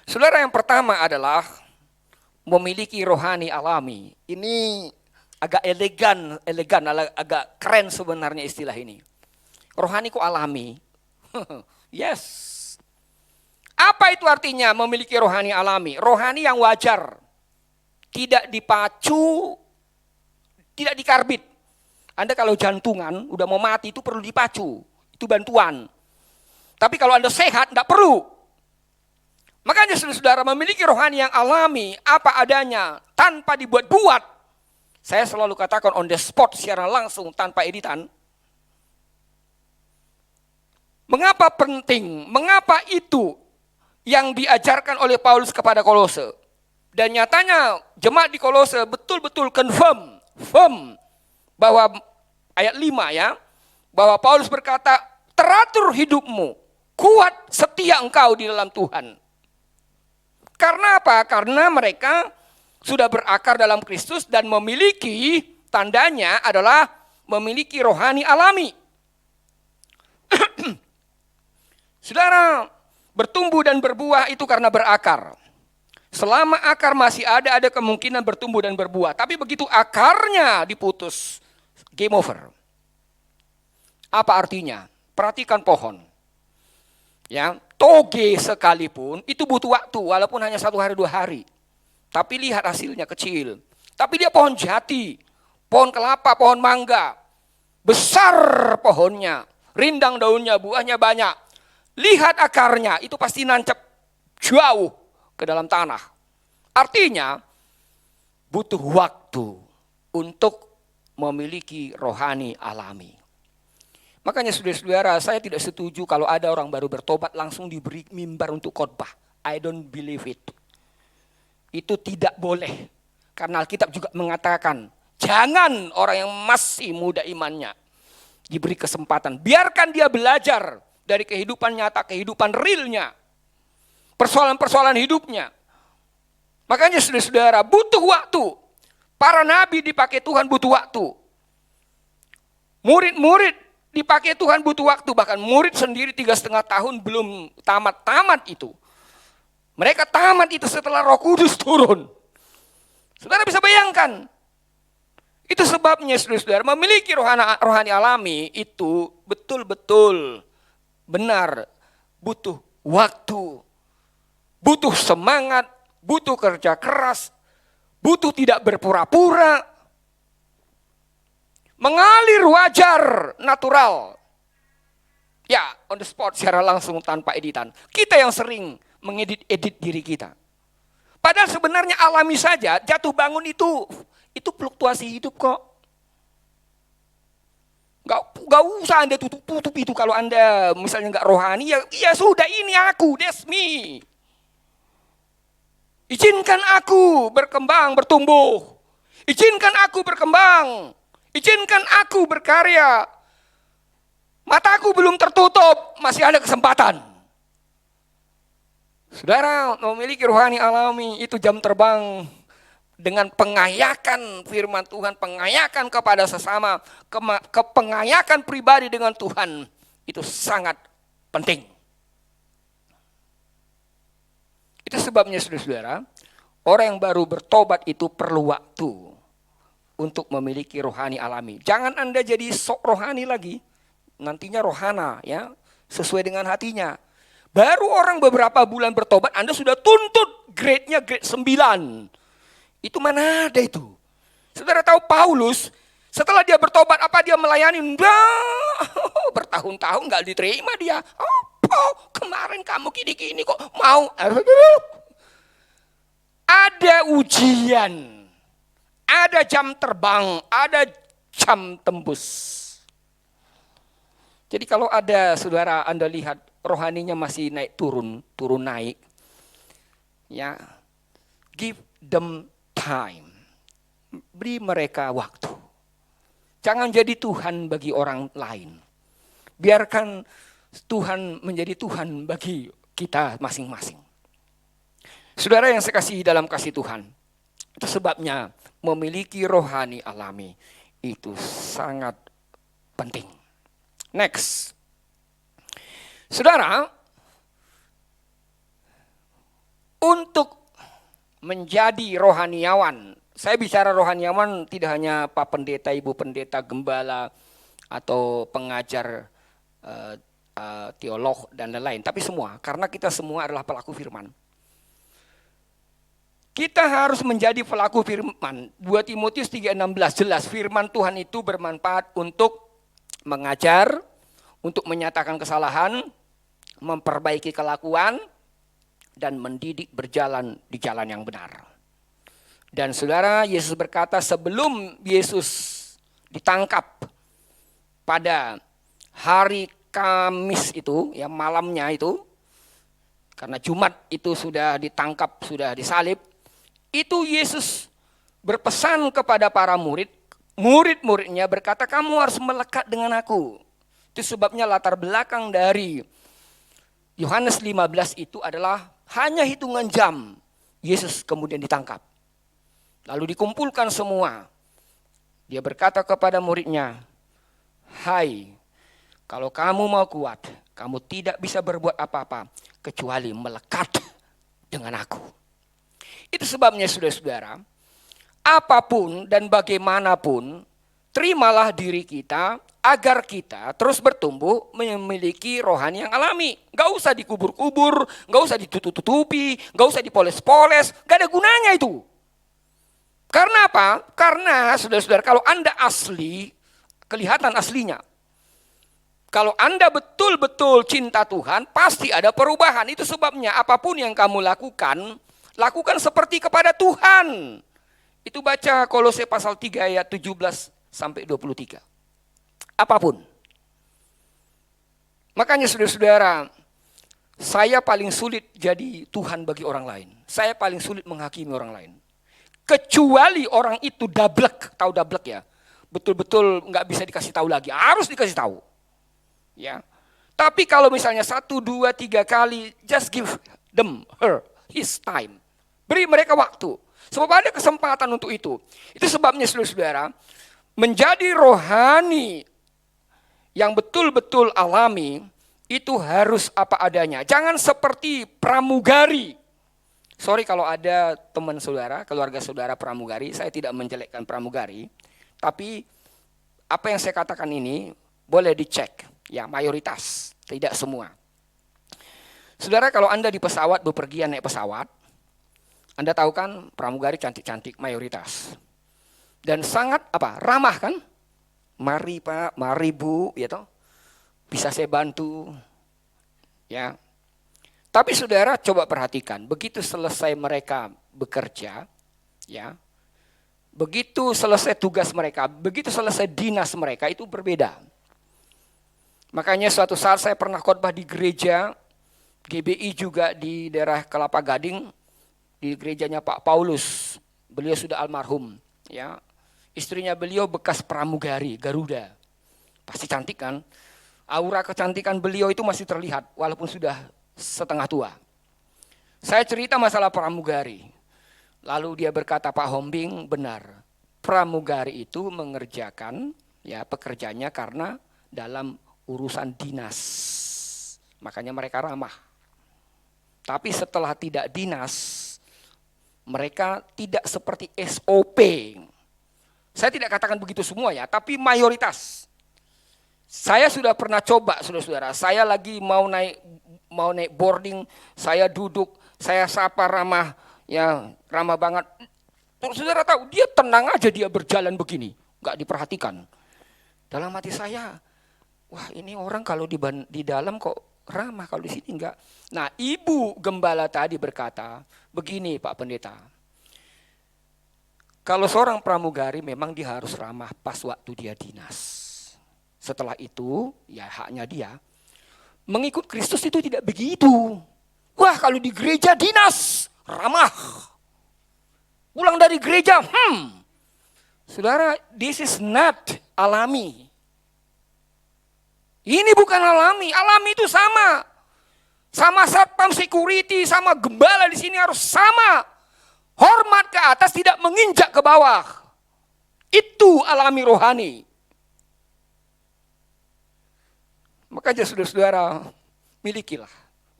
Saudara, yang pertama adalah memiliki rohani alami. Ini agak elegan, agak keren sebenarnya istilah ini. Rohani kok alami? Yes. Apa itu artinya memiliki rohani alami? Rohani yang wajar. Tidak dipacu, tidak dikarbit. Anda kalau jantungan, udah mau mati itu perlu dipacu. Itu bantuan. Tapi kalau Anda sehat, tidak perlu. Makanya saudara-saudara, memiliki rohani yang alami, apa adanya, tanpa dibuat-buat. Saya selalu katakan on the spot, secara langsung, tanpa editan. Mengapa penting? Mengapa itu yang diajarkan oleh Paulus kepada Kolose? Dan nyatanya jemaat di Kolose betul-betul firm bahwa ayat 5 ya, bahwa Paulus berkata, teratur hidupmu, kuat setia engkau di dalam Tuhan. Karena apa? Karena mereka sudah berakar dalam Kristus dan memiliki, tandanya adalah memiliki rohani alami. Saudara, bertumbuh dan berbuah itu karena berakar. Selama akar masih ada kemungkinan bertumbuh dan berbuah. Tapi begitu akarnya diputus, game over. Apa artinya? Perhatikan pohon. Ya, toge sekalipun itu butuh waktu walaupun hanya 1 hari 2 hari. Tapi lihat hasilnya kecil. Tapi dia pohon jati, pohon kelapa, pohon mangga. Besar pohonnya, rindang daunnya, buahnya banyak. Lihat akarnya, itu pasti nancep jauh ke dalam tanah. Artinya butuh waktu untuk memiliki rohani alami. Makanya saudara-saudara, saya tidak setuju kalau ada orang baru bertobat langsung diberi mimbar untuk khotbah. I don't believe it. Itu tidak boleh. Karena Alkitab juga mengatakan, jangan orang yang masih muda imannya diberi kesempatan. Biarkan dia belajar dari kehidupan nyata, kehidupan realnya. Persoalan-persoalan hidupnya. Makanya saudara-saudara, butuh waktu. Para nabi dipakai Tuhan butuh waktu. Murid-murid dipakai Tuhan butuh waktu. Bahkan murid sendiri 3,5 tahun belum tamat itu. Mereka tamat itu setelah Roh Kudus turun. Saudara bisa bayangkan. Itu sebabnya saudara-saudara memiliki rohani alami itu betul-betul benar. Butuh waktu. Butuh semangat. Butuh kerja keras. Butuh tidak berpura-pura. Mengalir wajar, natural. Ya, on the spot secara langsung tanpa editan. Kita yang sering mengedit-edit diri kita. Padahal sebenarnya alami saja, jatuh bangun itu fluktuasi hidup kok. Gak usah Anda tutup itu kalau Anda misalnya gak rohani, ya sudah ini aku, that's me. Izinkan aku berkembang, bertumbuh. Izinkan aku berkembang. Izinkan aku berkarya. Mataku belum tertutup, masih ada kesempatan. Saudara memiliki rohani alami itu jam terbang dengan pengayakan firman Tuhan, pengayakan kepada sesama, pengayakan pribadi dengan Tuhan. Itu sangat penting. Itu sebabnya saudara-saudara, orang yang baru bertobat itu perlu waktu untuk memiliki rohani alami. Jangan Anda jadi sok rohani lagi, nantinya rohana ya, sesuai dengan hatinya. Baru orang beberapa bulan bertobat, Anda sudah tuntut grade-nya grade 9. Itu mana ada itu? Saudara tahu Paulus, setelah dia bertobat, apa dia melayani? Bertahun-tahun gak diterima dia. Oh, kemarin kamu gini-gini kok mau. Ada ujian, ada jam terbang, ada jam tembus. Jadi kalau ada saudara Anda lihat rohaninya masih naik turun naik, ya, give them time, beri mereka waktu. Jangan jadi Tuhan bagi orang lain. Biarkan Tuhan menjadi Tuhan bagi kita masing-masing. Saudara yang saya kasihi dalam kasih Tuhan, itu sebabnya memiliki rohani alami itu sangat penting. Next. Saudara, untuk menjadi rohaniawan, saya bicara rohaniawan tidak hanya Pak Pendeta, Ibu Pendeta, Gembala, atau pengajar teolog dan lain-lain, tapi semua, karena kita semua adalah pelaku firman. Kita harus menjadi pelaku firman. 2 Timotius 3:16 jelas firman Tuhan itu bermanfaat untuk mengajar, untuk menyatakan kesalahan, memperbaiki kelakuan, dan mendidik berjalan di jalan yang benar. Dan saudara, Yesus berkata sebelum Yesus ditangkap pada hari Kamis itu, ya malamnya itu, karena Jumat itu sudah ditangkap, sudah disalib, itu Yesus berpesan kepada para murid-muridnya berkata, kamu harus melekat dengan aku. Itu sebabnya latar belakang dari Yohanes 15 itu adalah hanya hitungan jam Yesus kemudian ditangkap. Lalu dikumpulkan semua. Dia berkata kepada muridnya, hai, kalau kamu mau kuat, kamu tidak bisa berbuat apa-apa kecuali melekat dengan aku. Itu sebabnya saudara-saudara, apapun dan bagaimanapun terimalah diri kita agar kita terus bertumbuh memiliki rohani yang alami. Gak usah dikubur-kubur, gak usah ditutup-tutupi, gak usah dipoles-poles, gak ada gunanya itu. Karena apa? Karena saudara-saudara, kalau Anda asli, kelihatan aslinya. Kalau Anda betul-betul cinta Tuhan, pasti ada perubahan. Itu sebabnya apapun yang kamu lakukan, lakukan seperti kepada Tuhan. Itu baca Kolose pasal 3 ayat 17 sampai 23. Apapun. Makanya saudara-saudara, saya paling sulit jadi Tuhan bagi orang lain. Saya paling sulit menghakimi orang lain. Kecuali orang itu dablek, tahu dablek ya? Betul-betul nggak bisa dikasih tahu lagi, harus dikasih tahu. Ya. Tapi kalau misalnya 1, 2, 3 kali, just give them, her, his time. Beri mereka waktu. Sebab ada kesempatan untuk itu. Itu sebabnya saudara-saudara, menjadi rohani yang betul-betul alami, itu harus apa adanya. Jangan seperti pramugari. Sorry kalau ada teman saudara, keluarga saudara pramugari, saya tidak menjelekkan pramugari. Tapi apa yang saya katakan ini boleh dicek. Ya, mayoritas, tidak semua. Saudara, kalau Anda di pesawat, bepergian naik pesawat, Anda tahu kan pramugari cantik-cantik mayoritas. Dan sangat ramah kan? Mari Pak, mari Bu, ya toh. Bisa saya bantu. Ya. Tapi saudara coba perhatikan, begitu selesai mereka bekerja, ya. Begitu selesai tugas mereka, begitu selesai dinas mereka, itu berbeda. Makanya suatu saat saya pernah khotbah di gereja GBI juga di daerah Kelapa Gading, di gerejanya Pak Paulus. Beliau sudah almarhum, ya. Istrinya beliau bekas pramugari Garuda. Pasti cantik kan? Aura kecantikan beliau itu masih terlihat walaupun sudah setengah tua. Saya cerita masalah pramugari. Lalu dia berkata, Pak Hombing, benar. Pramugari itu mengerjakan ya pekerjaannya karena dalam urusan dinas. Makanya mereka ramah. Tapi setelah tidak dinas, mereka tidak seperti SOP. Saya tidak katakan begitu semua ya, tapi mayoritas. Saya sudah pernah coba, saudara-saudara. Saya lagi mau naik boarding, saya duduk, saya sapa ramah, ya ramah banget. Saudara tahu, dia tenang aja dia berjalan begini, nggak diperhatikan. Dalam hati saya, wah ini orang kalau di dalam kok ramah, kalau di sini enggak. Nah, ibu gembala tadi berkata, begini Pak Pendeta. Kalau seorang pramugari memang dia harus ramah pas waktu dia dinas. Setelah itu, ya haknya dia. Mengikut Kristus itu tidak begitu. Wah kalau di gereja dinas, ramah. Pulang dari gereja, Saudara, this is not alami. Ini bukan alami, alami itu sama. Sama satpam security, sama gembala di sini harus sama. Hormat ke atas, tidak menginjak ke bawah. Itu alami rohani. Makanya saudara-saudara, milikilah,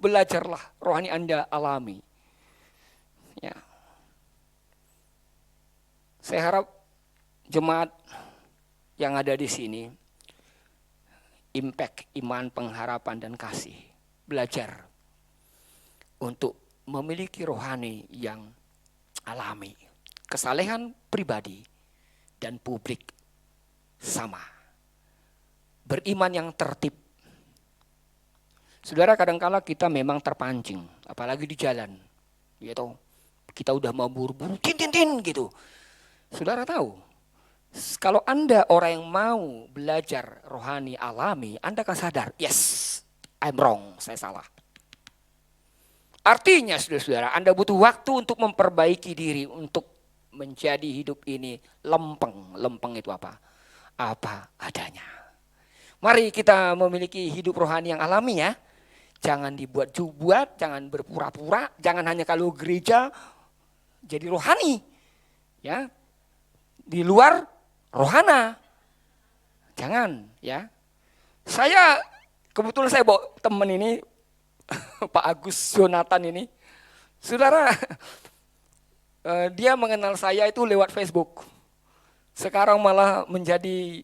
belajarlah rohani Anda alami. Ya. Saya harap jemaat yang ada di sini, impact iman, pengharapan, dan kasih. Belajar untuk memiliki rohani yang alami. Kesalehan pribadi dan publik sama. Beriman yang tertib. Saudara, kadangkala kita memang terpancing, apalagi di jalan. Gitu. Kita udah mau buru-buru, tin gitu. Saudara tahu, kalau Anda orang yang mau belajar rohani alami, Anda akan sadar, yes, I'm wrong, saya salah. Artinya saudara-saudara, Anda butuh waktu untuk memperbaiki diri, untuk menjadi hidup ini lempeng. Lempeng itu apa? Apa adanya. Mari kita memiliki hidup rohani yang alami ya. Jangan dibuat-buat, jangan berpura-pura, jangan hanya kalau gereja jadi rohani. Ya. Di luar rohana. Jangan ya. Kebetulan saya bawa teman ini, Pak Agus Jonathan ini. Saudara, dia mengenal saya itu lewat Facebook. Sekarang malah menjadi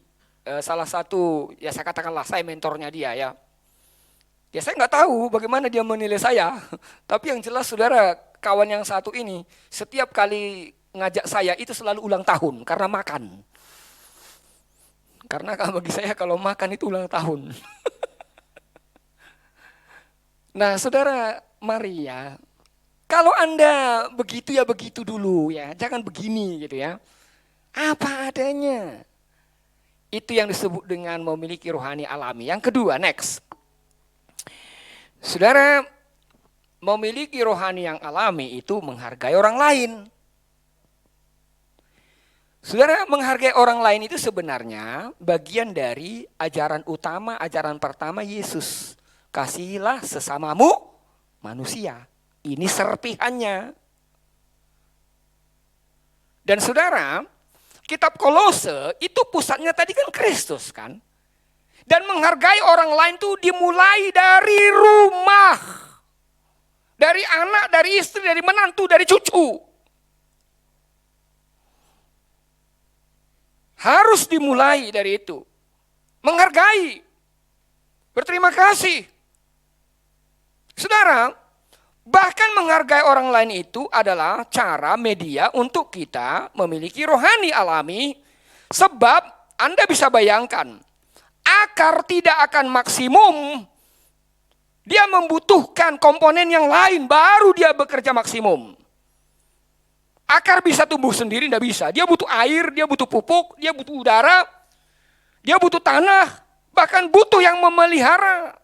salah satu, ya saya katakanlah saya mentornya dia ya. Ya saya nggak tahu bagaimana dia menilai saya. Tapi yang jelas saudara, kawan yang satu ini setiap kali ngajak saya itu selalu ulang tahun karena makan. Karena bagi saya kalau makan itu ulang tahun. Nah saudara, mari ya. Kalau Anda begitu ya begitu dulu ya. Jangan begini gitu ya. Apa adanya. Itu yang disebut dengan memiliki rohani alami. Yang kedua, next. Saudara, memiliki rohani yang alami itu menghargai orang lain. Saudara, menghargai orang lain itu sebenarnya bagian dari ajaran utama, ajaran pertama Yesus. Kasihilah sesamamu manusia. Ini serpihannya. Dan saudara, kitab Kolose itu pusatnya tadi kan Kristus kan. Dan menghargai orang lain itu dimulai dari rumah. Dari anak, dari istri, dari menantu, dari cucu. Harus dimulai dari itu. Menghargai. Berterima kasih. Saudara, bahkan menghargai orang lain itu adalah cara media untuk kita memiliki rohani alami. Sebab Anda bisa bayangkan, akar tidak akan maksimum. Dia membutuhkan komponen yang lain baru dia bekerja maksimum. Akar bisa tumbuh sendiri, tidak bisa. Dia butuh air, dia butuh pupuk, dia butuh udara, dia butuh tanah, bahkan butuh yang memelihara.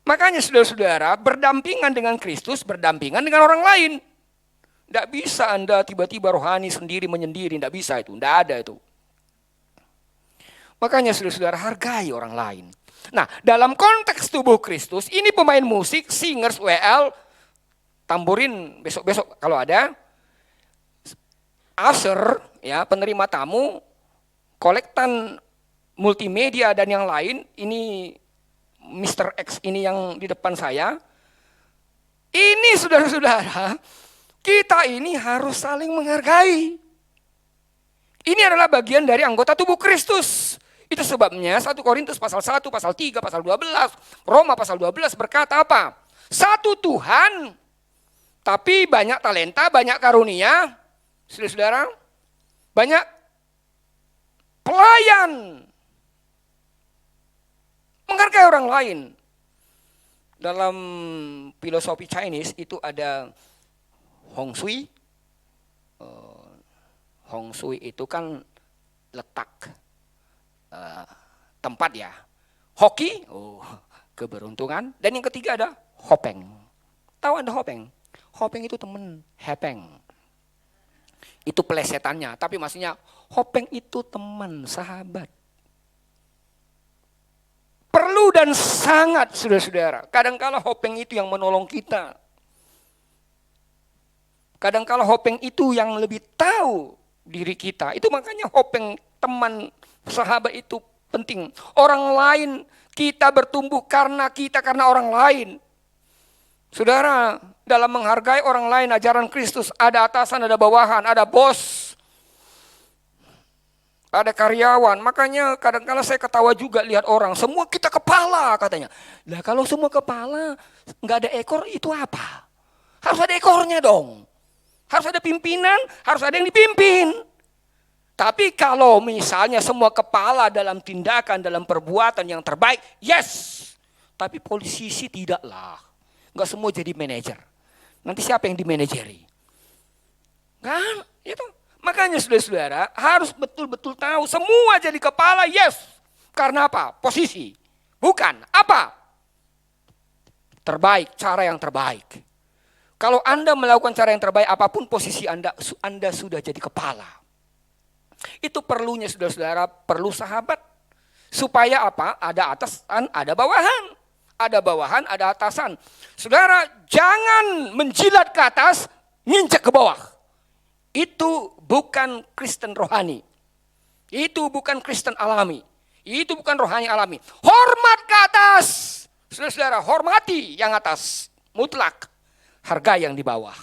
Makanya saudara-saudara, berdampingan dengan Kristus, berdampingan dengan orang lain. Tidak bisa Anda tiba-tiba rohani sendiri menyendiri, tidak bisa itu, tidak ada itu. Makanya saudara-saudara, hargai orang lain. Nah, dalam konteks tubuh Kristus, ini pemain musik, singers, WL, tamburin besok-besok kalau ada, usher, ya penerima tamu, kolektan multimedia dan yang lain, ini Mr. X ini yang di depan saya. Ini saudara-saudara, kita ini harus saling menghargai. Ini adalah bagian dari anggota tubuh Kristus. Itu sebabnya 1 Korintus pasal 1, pasal 3, pasal 12, Roma pasal 12 berkata apa? Satu Tuhan, tapi banyak talenta, banyak karunia, saudara-saudara, banyak pelayan. Menghargai orang lain. Dalam filosofi Chinese itu ada Hong Shui. Hong Shui itu kan letak, tempat ya. Hoki, keberuntungan. Dan yang ketiga ada Hopeng. Tahu Anda Hopeng? Hopeng itu teman, hepeng. Itu pelesetannya, tapi maksudnya Hopeng itu teman, sahabat. Perlu dan sangat saudara-saudara. Kadangkala Hopeng itu yang menolong kita. Kadangkala Hopeng itu yang lebih tahu diri kita. Itu makanya Hopeng, teman, sahabat itu penting. Orang lain, kita bertumbuh karena orang lain. Saudara, dalam menghargai orang lain, ajaran Kristus, ada atasan, ada bawahan, ada bos, ada karyawan. Makanya kadang-kadang saya ketawa juga lihat orang, semua kita kepala katanya. Lah kalau semua kepala, nggak ada ekor itu apa? Harus ada ekornya dong. Harus ada pimpinan, harus ada yang dipimpin. Tapi kalau misalnya semua kepala dalam tindakan, dalam perbuatan yang terbaik, yes. Tapi posisi tidaklah. Nggak semua jadi manajer. Nanti siapa yang dimanajeri? Kan? Itu. Makanya saudara-saudara harus betul-betul tahu semua jadi kepala, yes. Karena apa? Posisi. Bukan. Apa? Terbaik, cara yang terbaik. Kalau Anda melakukan cara yang terbaik apapun posisi Anda sudah jadi kepala. Itu perlunya saudara-saudara, perlu sahabat. Supaya apa? Ada atasan, ada bawahan. Ada bawahan, ada atasan. Saudara, jangan menjilat ke atas, nginjek ke bawah. Itu bukan Kristen rohani. Itu bukan Kristen alami. Itu bukan rohani alami. Hormat ke atas. Saudara-saudara, hormati yang atas. Mutlak. Harga yang di bawah.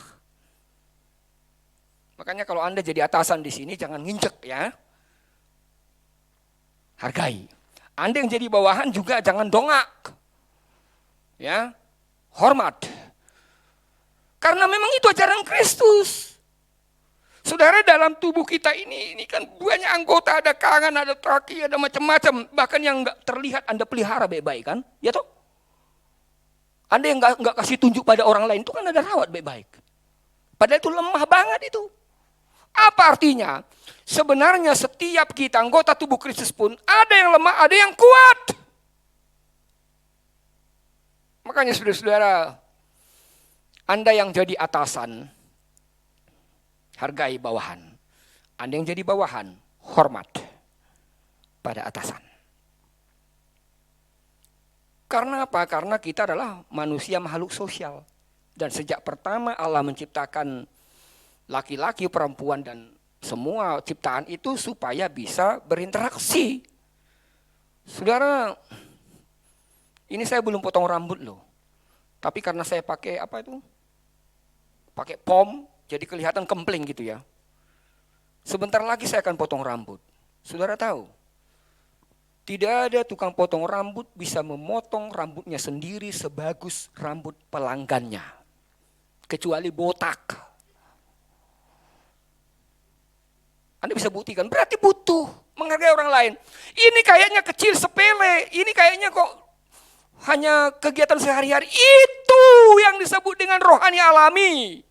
Makanya kalau Anda jadi atasan di sini jangan nginjek ya. Hargai. Anda yang jadi bawahan juga jangan dongak. Ya. Hormat. Karena memang itu ajaran Kristus. Saudara, dalam tubuh kita ini kan banyak anggota, ada tangan, ada kaki, ada macam-macam. Bahkan yang enggak terlihat Anda pelihara baik-baik kan? Ya toh? Anda yang enggak kasih tunjuk pada orang lain itu kan ada rawat baik-baik. Padahal itu lemah banget itu. Apa artinya? Sebenarnya setiap kita anggota tubuh Kristus pun ada yang lemah, ada yang kuat. Makanya saudara-saudara, Anda yang jadi atasan, hargai bawahan. Anda yang jadi bawahan, hormat pada atasan. Karena apa? Karena kita adalah manusia makhluk sosial. Dan sejak pertama Allah menciptakan laki-laki, perempuan, dan semua ciptaan itu supaya bisa berinteraksi. Saudara, ini saya belum potong rambut loh. Tapi karena saya pakai apa itu? Pakai pom, jadi kelihatan kempling gitu ya. Sebentar lagi saya akan potong rambut. Saudara tahu, tidak ada tukang potong rambut bisa memotong rambutnya sendiri sebagus rambut pelanggannya. Kecuali botak. Anda bisa buktikan, berarti butuh menghargai orang lain. Ini kayaknya kecil, sepele, ini kayaknya kok hanya kegiatan sehari-hari. Itu yang disebut dengan rohani alami.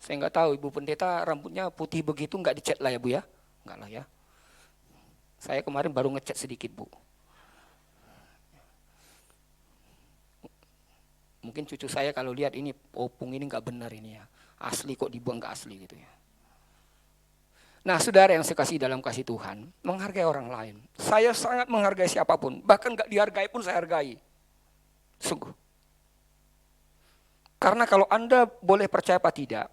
Saya nggak tahu Ibu Pendeta rambutnya putih begitu nggak dicat lah ya Bu ya? Nggak lah ya. Saya kemarin baru ngecat sedikit Bu. Mungkin cucu saya kalau lihat ini opung ini nggak benar ini ya. Asli kok dibuang nggak asli gitu ya. Nah saudara yang saya kasih dalam kasih Tuhan, menghargai orang lain. Saya sangat menghargai siapapun, bahkan nggak dihargai pun saya hargai. Sungguh. Karena kalau Anda boleh percaya apa tidak,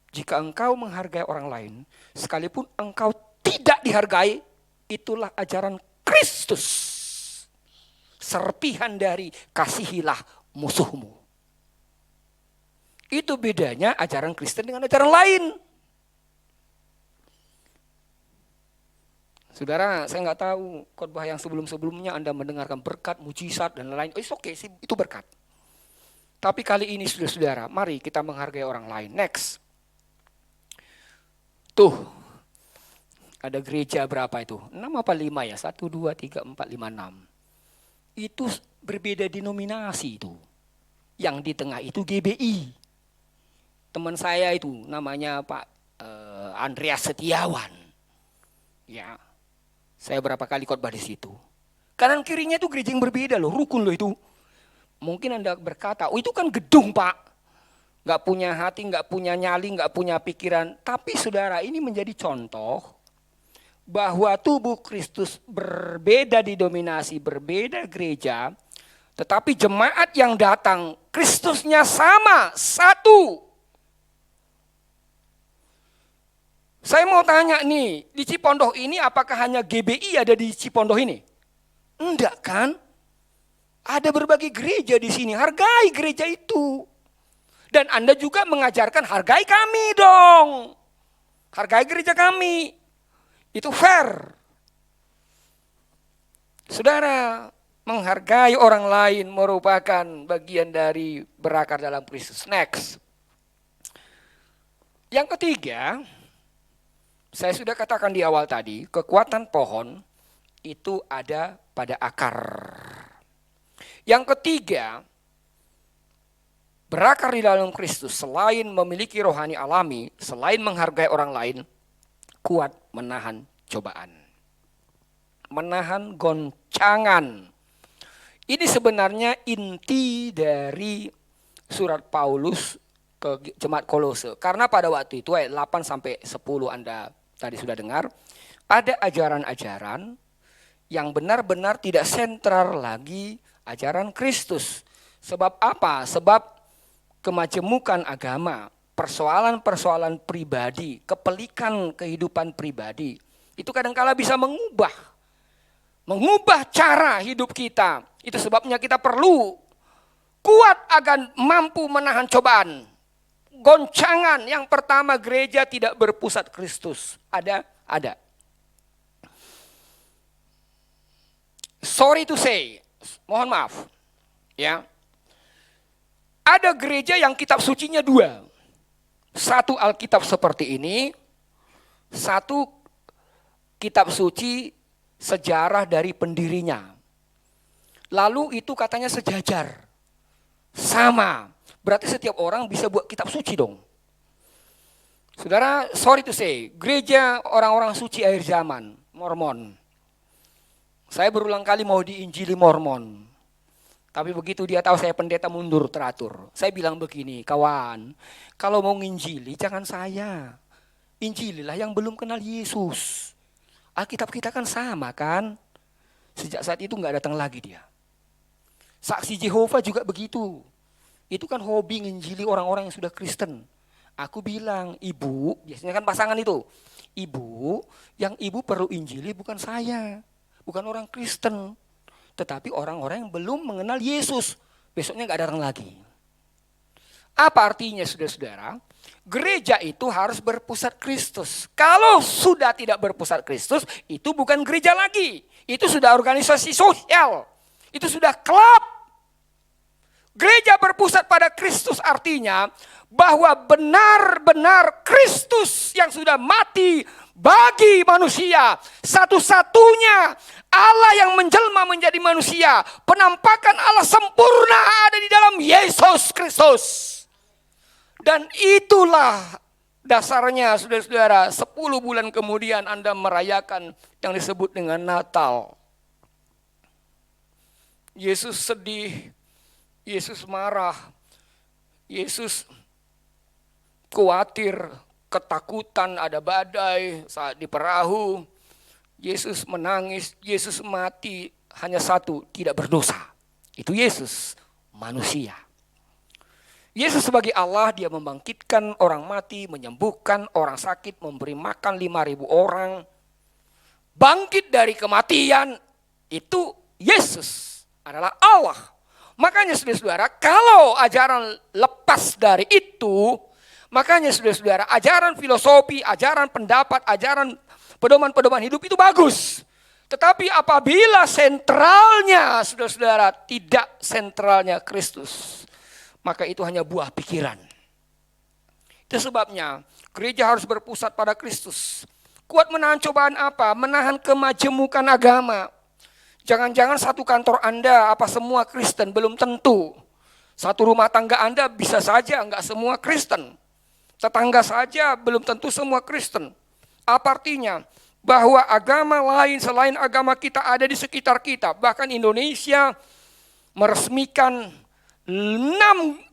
jika engkau menghargai orang lain, sekalipun engkau tidak dihargai, itulah ajaran Kristus. Serpihan dari kasihilah musuhmu. Itu bedanya ajaran Kristen dengan ajaran lain. Saudara, saya nggak tahu khotbah yang sebelum-sebelumnya Anda mendengarkan berkat, mujizat, dan lain-lain. Oh, oke sih, itu berkat. Tapi kali ini saudara-saudara, mari kita menghargai orang lain. Next. Tuh, ada gereja berapa itu? 6 apa 5 ya? 1, 2, 3, 4, 5, 6. Itu berbeda denominasi itu. Yang di tengah itu GBI. Teman saya itu namanya Pak Andreas Setiawan. Ya. Saya berapa kali khotbah di situ. Kanan kirinya itu gereja yang berbeda loh, rukun loh itu. Mungkin Anda berkata, oh itu kan gedung Pak. Gak punya hati, gak punya nyali, gak punya pikiran. Tapi saudara, ini menjadi contoh bahwa tubuh Kristus berbeda didominasi, berbeda gereja. Tetapi jemaat yang datang, Kristusnya sama, satu. Saya mau tanya nih, di Cipondoh ini apakah hanya GBI ada di Cipondoh ini? Enggak kan? Ada berbagai gereja di sini, hargai gereja itu. Dan Anda juga mengajarkan hargai kami dong. Hargai gereja kami. Itu fair. Saudara, menghargai orang lain merupakan bagian dari berakar dalam Kristus. Next. Yang ketiga, saya sudah katakan di awal tadi, kekuatan pohon itu ada pada akar. Yang ketiga, berakar di dalam Kristus selain memiliki rohani alami, selain menghargai orang lain, kuat menahan cobaan. Menahan goncangan. Ini sebenarnya inti dari surat Paulus ke jemaat Kolose. Karena pada waktu itu ayat 8 sampai 10 Anda tadi sudah dengar, ada ajaran-ajaran yang benar-benar tidak sentral lagi ajaran Kristus. Sebab apa? Sebab kemajemukan agama, persoalan-persoalan pribadi, kepelikan kehidupan pribadi, itu kadang-kala bisa mengubah cara hidup kita. Itu sebabnya kita perlu kuat akan mampu menahan cobaan. Goncangan yang pertama, gereja tidak berpusat Kristus. Ada. Sorry to say, mohon maaf. Ya. Ada gereja yang kitab sucinya 2. Satu Alkitab seperti ini, satu kitab suci sejarah dari pendirinya. Lalu itu katanya sejajar. Sama. Berarti setiap orang bisa buat kitab suci dong. Saudara, sorry to say, gereja orang-orang suci akhir zaman, Mormon. Saya berulang kali mau diinjili Mormon. Tapi begitu dia tahu saya pendeta, mundur teratur. Saya bilang begini, kawan, kalau mau nginjili jangan saya. Injililah yang belum kenal Yesus. Alkitab kita kan sama kan. Sejak saat itu nggak datang lagi dia. Saksi Jehovah juga begitu. Itu kan hobi nginjili orang-orang yang sudah Kristen. Aku bilang, ibu, biasanya kan pasangan itu. Ibu, yang ibu perlu injili bukan saya. Bukan orang Kristen. Tetapi orang-orang yang belum mengenal Yesus. Besoknya gak datang lagi. Apa artinya saudara-saudara? Gereja itu harus berpusat Kristus. Kalau sudah tidak berpusat Kristus, itu bukan gereja lagi. Itu sudah organisasi sosial. Itu sudah klub. Gereja berpusat pada Kristus artinya bahwa benar-benar Kristus yang sudah mati bagi manusia. Satu-satunya Allah yang menjelma menjadi manusia. Penampakan Allah sempurna ada di dalam Yesus Kristus. Dan itulah dasarnya saudara-saudara, 10 bulan kemudian Anda merayakan yang disebut dengan Natal. Yesus sedih, Yesus marah, Yesus khawatir, ketakutan, ada badai saat di perahu. Yesus menangis, Yesus mati, hanya satu, tidak berdosa. Itu Yesus, manusia. Yesus sebagai Allah, dia membangkitkan orang mati, menyembuhkan orang sakit, memberi makan 5.000 orang. Bangkit dari kematian, itu Yesus adalah Allah. Makanya saudara-saudara, kalau ajaran lepas dari itu, makanya saudara-saudara, ajaran filosofi, ajaran pendapat, ajaran pedoman-pedoman hidup itu bagus. Tetapi apabila sentralnya, saudara-saudara, tidak sentralnya Kristus, maka itu hanya buah pikiran. Itu sebabnya gereja harus berpusat pada Kristus. Kuat menahan cobaan apa? Menahan kemajemukan agama. Jangan-jangan satu kantor Anda apa semua Kristen, belum tentu. Satu rumah tangga Anda bisa saja enggak semua Kristen. Tetangga saja belum tentu semua Kristen. Apa artinya? Bahwa agama lain selain agama kita ada di sekitar kita. Bahkan Indonesia meresmikan 6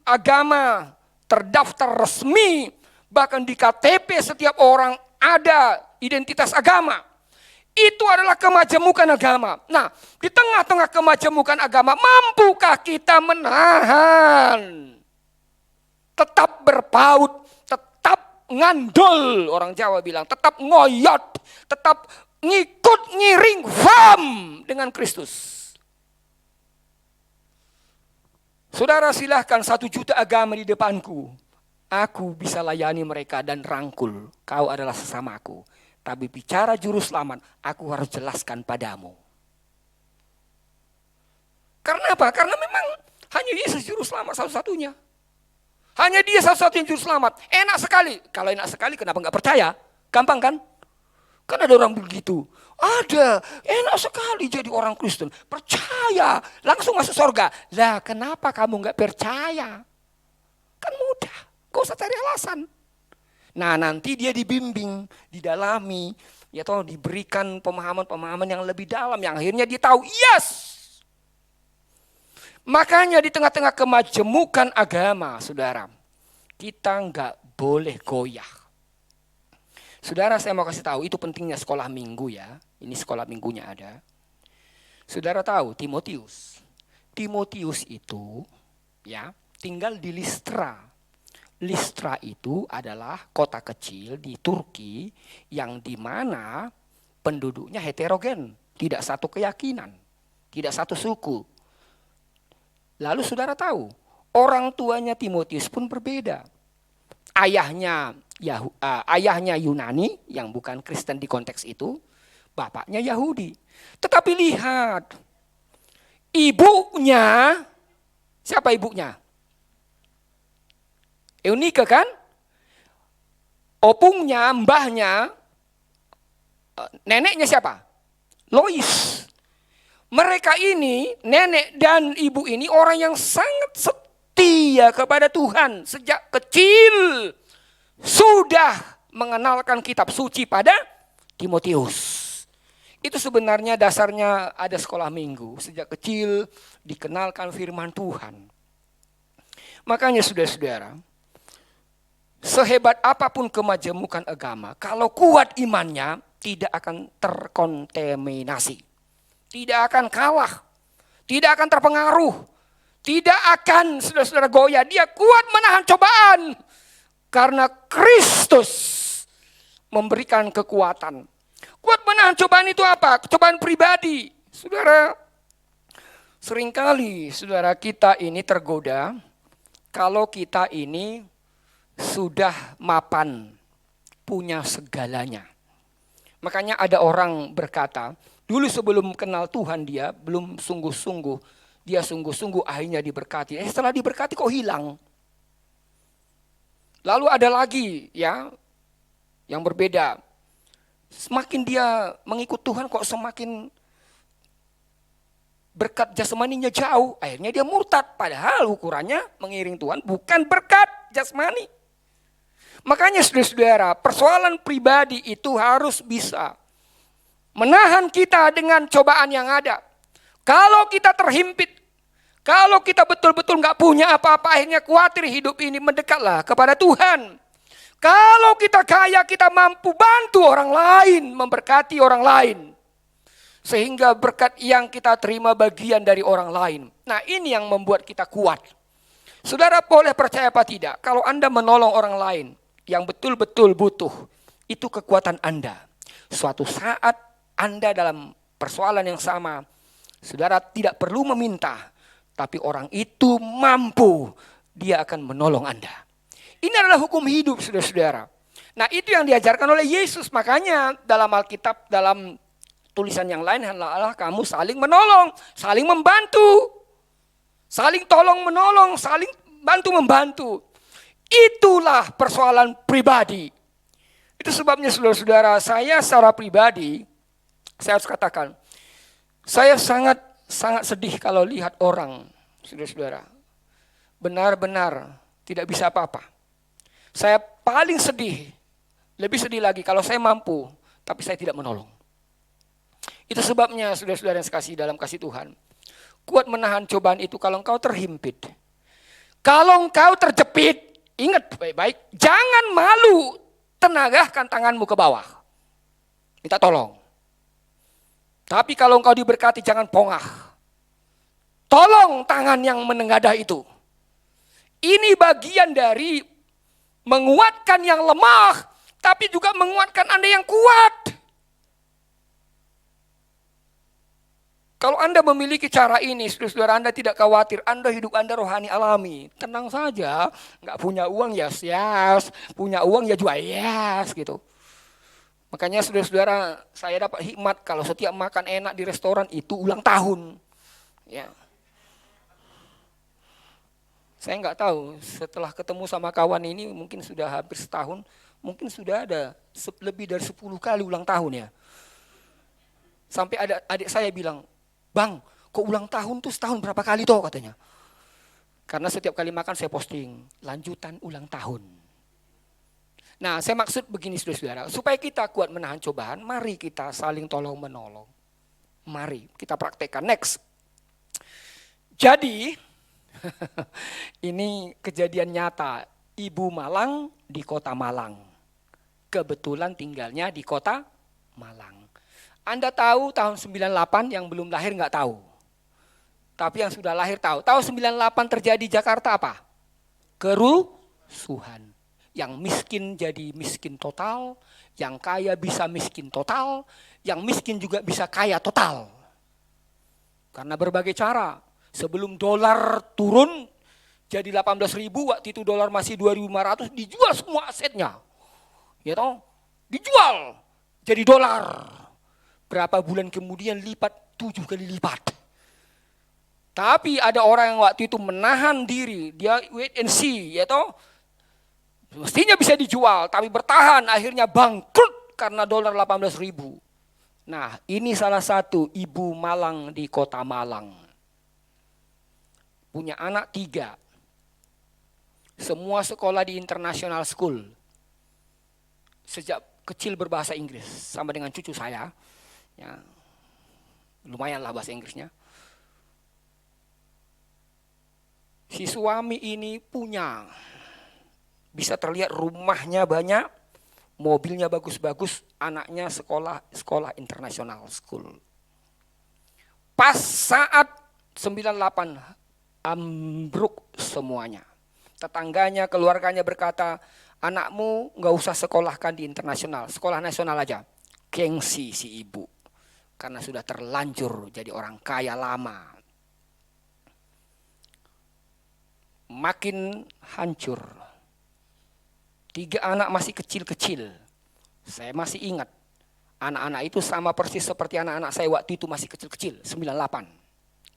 agama terdaftar resmi. Bahkan di KTP setiap orang ada identitas agama. Itu adalah kemajemukan agama. Nah, di tengah-tengah kemajemukan agama, mampukah kita menahan? Tetap berpaut, tetap ngandul, orang Jawa bilang, tetap ngoyot, tetap ngikut ngiring fam dengan Kristus. Saudara, silahkan 1 juta agama di depanku. Aku bisa layani mereka dan rangkul. Kau adalah sesamaku. Tapi bicara juru selamat, aku harus jelaskan padamu. Karena apa? Karena memang hanya Yesus juru selamat satu-satunya. Hanya dia satu-satunya juru selamat. Enak sekali. Kalau enak sekali kenapa nggak percaya? Gampang kan? Kan ada orang begitu. Ada. Enak sekali jadi orang Kristen. Percaya. Langsung masuk surga. Lah kenapa kamu nggak percaya? Kan mudah. Gak usah cari alasan. Nah nanti dia dibimbing, didalami, ya toh diberikan pemahaman-pemahaman yang lebih dalam, yang akhirnya dia tahu, yes. Makanya di tengah-tengah kemajemukan agama, saudara, kita nggak boleh goyah. Saudara, saya mau kasih tahu, itu pentingnya sekolah minggu ya. Ini sekolah minggunya ada. Saudara tahu Timotius. Timotius itu ya tinggal di Listra. Listra itu adalah kota kecil di Turki yang dimana penduduknya heterogen, tidak satu keyakinan, tidak satu suku. Lalu saudara tahu, Orang tuanya Timotius pun berbeda. Ayahnya Yunani yang bukan Kristen di konteks itu, bapaknya Yahudi. Tetapi lihat, ibunya, siapa ibunya? Eunike kan? Opungnya, mbahnya, neneknya siapa? Lois. Mereka ini, nenek dan ibu ini orang yang sangat setia kepada Tuhan. Sejak kecil sudah mengenalkan kitab suci pada Timotius. Itu sebenarnya dasarnya ada sekolah minggu. Sejak kecil dikenalkan firman Tuhan. Makanya saudara-saudara, sehebat apapun kemajemukan agama, kalau kuat imannya tidak akan terkontaminasi. Tidak akan kalah, tidak akan terpengaruh, tidak akan saudara-saudara goyah. Dia kuat menahan cobaan karena Kristus memberikan kekuatan. Kuat menahan cobaan itu apa? Cobaan pribadi. Saudara, seringkali saudara kita ini tergoda kalau kita ini sudah mapan, punya segalanya. Makanya ada orang berkata, dulu sebelum kenal Tuhan dia belum sungguh-sungguh, dia sungguh-sungguh akhirnya diberkati. Setelah diberkati kok hilang. Lalu ada lagi ya yang berbeda. Semakin dia mengikut Tuhan kok semakin berkat jasmaninya jauh. Akhirnya dia murtad. Padahal ukurannya mengiring Tuhan bukan berkat jasmani. Makanya saudara-saudara, persoalan pribadi itu harus bisa menahan kita dengan cobaan yang ada. Kalau kita terhimpit, kalau kita betul-betul nggak punya apa-apa, akhirnya khawatir hidup ini, mendekatlah kepada Tuhan. Kalau kita kaya, kita mampu bantu orang lain, memberkati orang lain. Sehingga berkat yang kita terima bagian dari orang lain. Nah ini yang membuat kita kuat. Saudara boleh percaya apa tidak, kalau Anda menolong orang lain yang betul-betul butuh, itu kekuatan Anda. Suatu saat Anda dalam persoalan yang sama, saudara tidak perlu meminta, tapi orang itu mampu, dia akan menolong Anda. Ini adalah hukum hidup saudara-saudara. Nah itu yang diajarkan oleh Yesus, makanya dalam Alkitab, dalam tulisan yang lain, hendaklah kamu saling menolong, saling membantu, saling tolong menolong, saling bantu membantu. Itulah persoalan pribadi. Itu sebabnya saudara-saudara, saya secara pribadi, saya harus katakan, saya sangat sedih kalau lihat orang, saudara-saudara, benar-benar tidak bisa apa-apa. Saya paling sedih, lebih sedih lagi kalau saya mampu, tapi saya tidak menolong. Itu sebabnya saudara-saudara yang sekasih dalam kasih Tuhan, kuat menahan cobaan itu kalau engkau terhimpit. Kalau engkau terjepit, ingat baik-baik, jangan malu, tenagahkan tanganmu ke bawah. Minta tolong. Tapi kalau engkau diberkati jangan pongah. Tolong tangan yang menengadah itu. Ini bagian dari menguatkan yang lemah, tapi juga menguatkan Anda yang kuat. Kalau Anda memiliki cara ini, saudara-saudara, Anda tidak khawatir, hidup Anda rohani alami. Tenang saja, nggak punya uang yes, punya uang ya juga yes gitu. Makanya saudara-saudara, saya dapat hikmat kalau setiap makan enak di restoran itu ulang tahun. Ya. Saya nggak tahu, setelah ketemu sama kawan ini mungkin sudah hampir setahun, mungkin sudah ada lebih dari 10 kali ulang tahun ya. Sampai ada adik saya bilang, Bang, kok ulang tahun tuh setahun berapa kali toh katanya. Karena setiap kali makan saya posting, lanjutan ulang tahun. Nah saya maksud begini saudara-saudara, supaya kita kuat menahan cobaan, mari kita saling tolong menolong. Mari kita praktekkan, next. Jadi, ini kejadian nyata, Ibu Malang di kota Malang. Kebetulan tinggalnya di kota Malang. Anda tahu tahun 98, yang belum lahir nggak tahu. Tapi yang sudah lahir tahu. Tahun 98 terjadi di Jakarta apa? Kerusuhan. Yang miskin jadi miskin total, yang kaya bisa miskin total, yang miskin juga bisa kaya total. Karena berbagai cara. Sebelum dolar turun, jadi 18.000, waktu itu dolar masih 2.500, dijual semua asetnya. Ya toh, dijual jadi dolar. Berapa bulan kemudian lipat 7 kali lipat. Tapi ada orang yang waktu itu menahan diri, dia wait and see, ya toh. Mestinya bisa dijual, tapi bertahan, akhirnya bangkrut karena dolar 18.000. Nah, ini salah satu ibu Malang di kota Malang. Punya anak 3. Semua sekolah di international school. Sejak kecil berbahasa Inggris, sama dengan cucu saya. Ya, lumayanlah bahasa Inggrisnya. Si suami ini punya, bisa terlihat rumahnya banyak, mobilnya bagus-bagus, anaknya sekolah internasional school. Pas saat 98 ambruk semuanya. Tetangganya, keluarganya berkata, anakmu nggak usah sekolahkan di internasional, sekolah nasional aja. Gengsi si ibu, karena sudah terlanjur jadi orang kaya lama. Makin hancur. 3 anak masih kecil-kecil. Saya masih ingat, anak-anak itu sama persis seperti anak-anak saya waktu itu masih kecil-kecil, 98.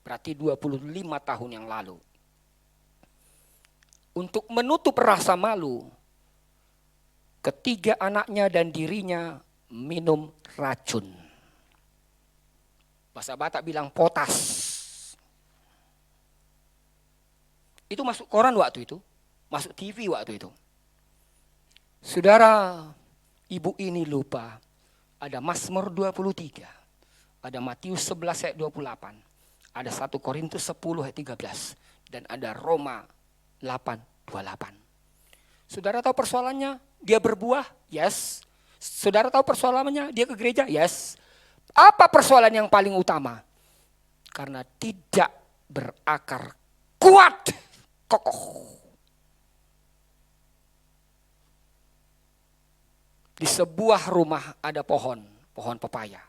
Berarti 25 tahun yang lalu. Untuk menutup rasa malu, ketiga anaknya dan dirinya minum racun. Bahasa Batak bilang potas. Itu masuk koran waktu itu, masuk TV waktu itu. Saudara, ibu ini lupa, ada Mazmur 23, ada Matius 11 ayat 28, ada 1 Korintus 10 ayat 13, dan ada Roma 8:28. Saudara tahu persoalannya? Dia berbuah? Yes. Saudara tahu persoalannya? Dia ke gereja? Yes. Apa persoalan yang paling utama? Karena tidak berakar kuat, kokoh. Di sebuah rumah ada pohon pepaya.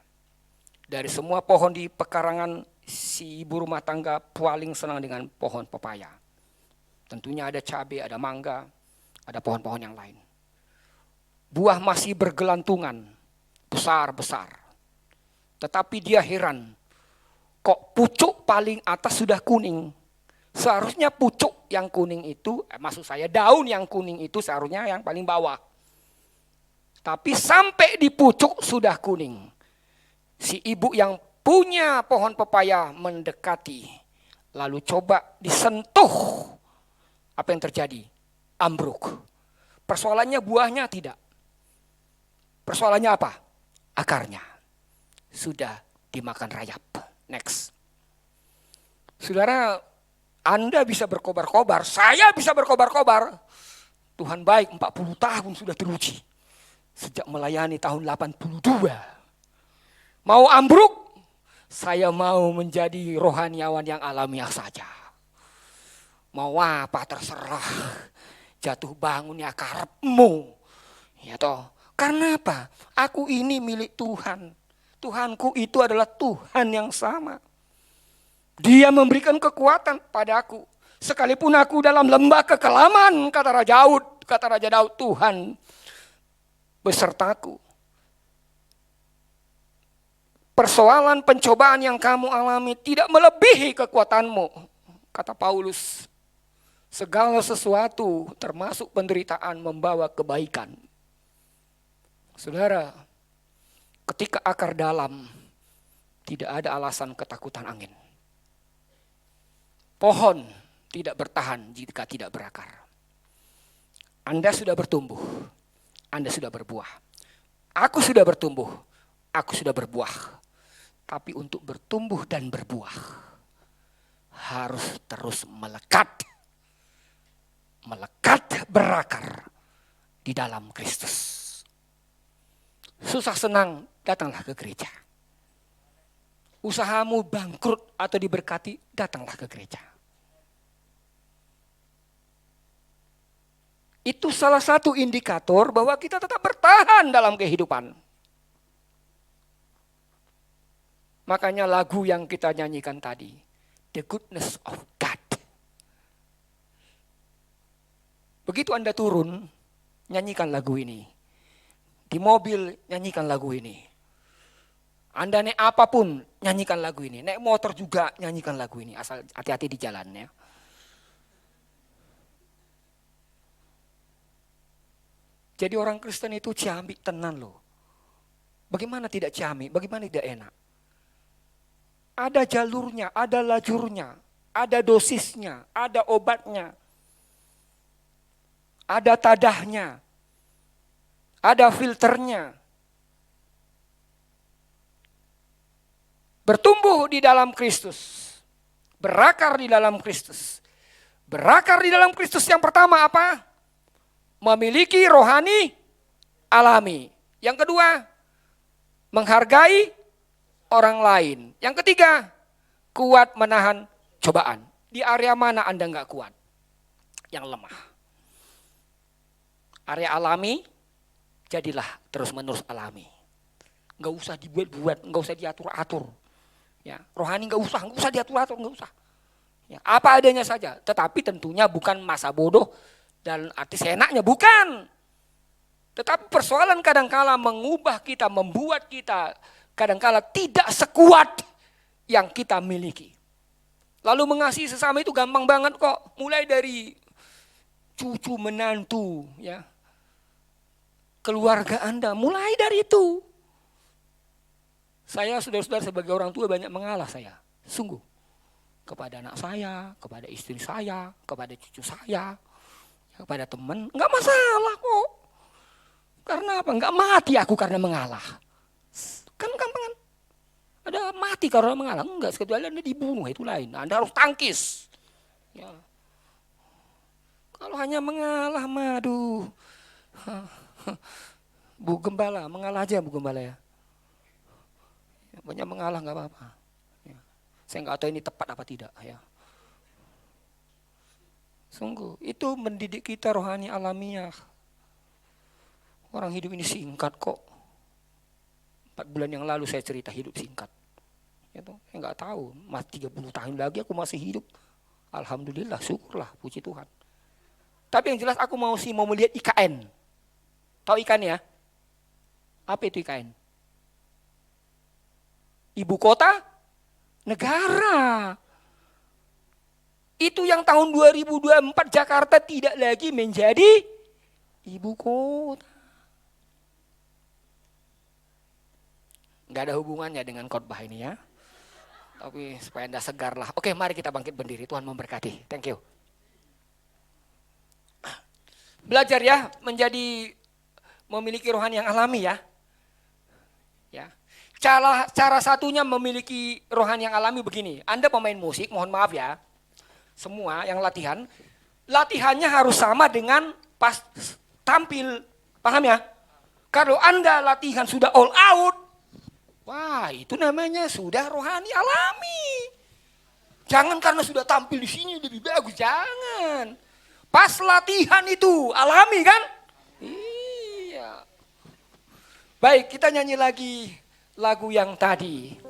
Dari semua pohon di pekarangan, si ibu rumah tangga paling senang dengan pohon pepaya. Tentunya ada cabai, ada mangga, ada pohon-pohon yang lain. Buah masih bergelantungan, besar-besar. Tetapi dia heran, kok pucuk paling atas sudah kuning. Seharusnya pucuk yang kuning itu, maksud saya daun yang kuning itu seharusnya yang paling bawah. Tapi sampai di pucuk sudah kuning. Si ibu yang punya pohon pepaya mendekati, lalu coba disentuh. Apa yang terjadi? Ambruk. Persoalannya buahnya tidak. Persoalannya apa? Akarnya. Sudah dimakan rayap. Next. Saudara, Anda bisa berkobar-kobar, saya bisa berkobar-kobar. Tuhan baik, 40 tahun sudah teruji. Sejak melayani tahun 82. Mau ambruk, saya mau menjadi rohaniawan yang alamiah saja. Mau apa terserah, jatuh bangun ya karepmu. Ya toh, karena apa? Aku ini milik Tuhan. Tuhanku itu adalah Tuhan yang sama. Dia memberikan kekuatan padaku. Sekalipun aku dalam lembah kekelaman, kata Raja Daud, Tuhan besertaku. Persoalan pencobaan yang kamu alami tidak melebihi kekuatanmu, kata Paulus. Segala sesuatu termasuk penderitaan membawa kebaikan. Saudara, ketika akar dalam, tidak ada alasan ketakutan angin. Pohon tidak bertahan jika tidak berakar. Anda sudah bertumbuh, Anda sudah berbuah. Aku sudah bertumbuh, aku sudah berbuah. Tapi untuk bertumbuh dan berbuah, harus terus melekat. Melekat berakar di dalam Kristus. Susah senang, datanglah ke gereja. Usahamu bangkrut atau diberkati, datanglah ke gereja. Itu salah satu indikator bahwa kita tetap bertahan dalam kehidupan. Makanya lagu yang kita nyanyikan tadi, The Goodness of God. Begitu Anda turun, nyanyikan lagu ini. Di mobil, nyanyikan lagu ini. Anda naik apapun, nyanyikan lagu ini. Naik motor juga, nyanyikan lagu ini. Asal hati-hati di jalan ya. Jadi orang Kristen itu ciamik tenan loh. Bagaimana tidak ciamik, bagaimana tidak enak. Ada jalurnya, ada lajurnya, ada dosisnya, ada obatnya. Ada tadahnya, ada filternya. Bertumbuh di dalam Kristus, berakar di dalam Kristus. Berakar di dalam Kristus yang pertama apa? Memiliki rohani alami. Yang kedua, menghargai orang lain. Yang ketiga, kuat menahan cobaan. Di area mana Anda nggak kuat? Yang lemah. Area alami, jadilah terus-menerus alami. Nggak usah dibuat-buat, nggak usah diatur-atur. Ya, rohani nggak usah diatur-atur, nggak usah. Ya, apa adanya saja. Tetapi tentunya bukan masa bodoh dan arti seenaknya, bukan. Tetapi persoalan kadangkala mengubah kita, membuat kita kadangkala tidak sekuat yang kita miliki. Lalu mengasihi sesama itu gampang banget kok. Mulai dari cucu menantu, ya. Keluarga Anda, mulai dari itu. Saya saudara-saudara sebagai orang tua banyak mengalah saya. Sungguh. Kepada anak saya, kepada istri saya, kepada cucu saya, kepada teman. Enggak masalah kok. Karena apa? Enggak mati aku karena mengalah. Kan gampang kan? Ada mati karena mengalah. Enggak, sekali Anda dibunuh itu lain. Anda harus tangkis. Ya. Kalau hanya mengalah, aduh. Bu Gembala, mengalah aja Bu Gembala ya. Banyak mengalah nggak apa-apa. Ya. Saya nggak tahu ini tepat apa tidak ya. Sungguh, itu mendidik kita rohani alamiah. Orang hidup ini singkat kok. 4 bulan yang lalu saya cerita hidup singkat. Ya toh, saya nggak tahu, masih 30 tahun lagi aku masih hidup. Alhamdulillah, syukurlah, puji Tuhan. Tapi yang jelas aku mau melihat IKN. Tahu ikan ya? Apa itu IKN? Ibu kota negara. Itu yang tahun 2024 Jakarta tidak lagi menjadi ibu kota. Nggak ada hubungannya dengan khotbah ini ya. Tapi supaya Anda segar lah. Oke, mari kita bangkit berdiri. Tuhan memberkati. Thank you. Belajar ya menjadi memiliki rohani yang alami ya. Ya. Cara satunya memiliki rohani yang alami begini. Anda pemain musik, mohon maaf ya. Semua yang latihannya harus sama dengan pas tampil. Paham ya? Kalau Anda latihan sudah all out, wah, itu namanya sudah rohani alami. Jangan karena sudah tampil di sini lebih bagus, jangan. Pas latihan itu alami kan? Iya. Baik, kita nyanyi lagi lagu yang tadi.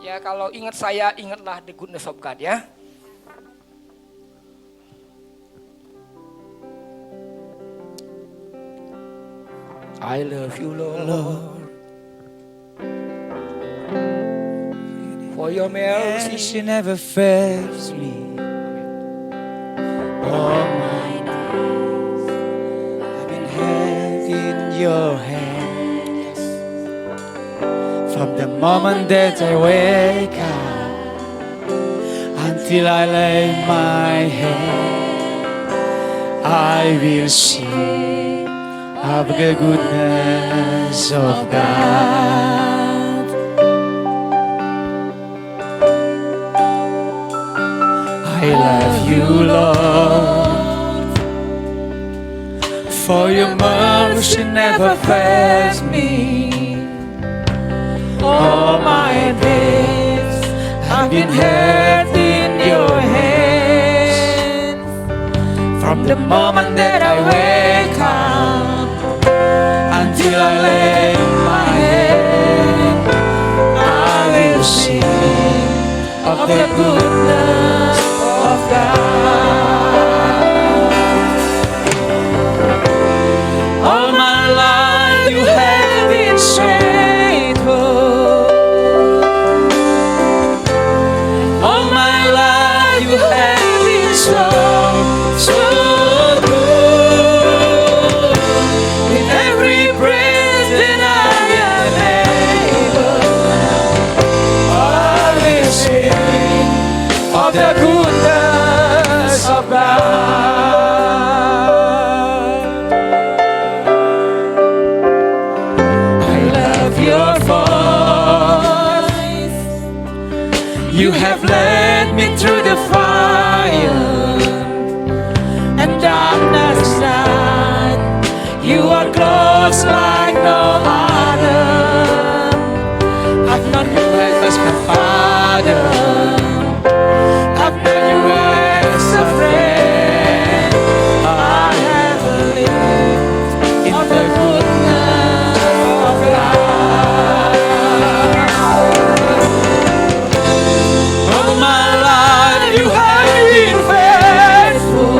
Ya, kalau ingat saya, ingatlah The Goodness of God ya. I love you Lord, for your mercy She never fails me. All my days I've been held in your hands. From the moment that I wake up until I lay my head, I will sing of the goodness of God. I love you, Lord, for your mercy never fails me. All my days I've been held in your hands. From the moment that I wake up until I lay my head, I will sing of the goodness of God. your voice. You have led me through the fire and darkness night. You are close like no other. I've known you as my father. I've known you as a friend. I have lived in the goodness of life. All my life you have been faithful.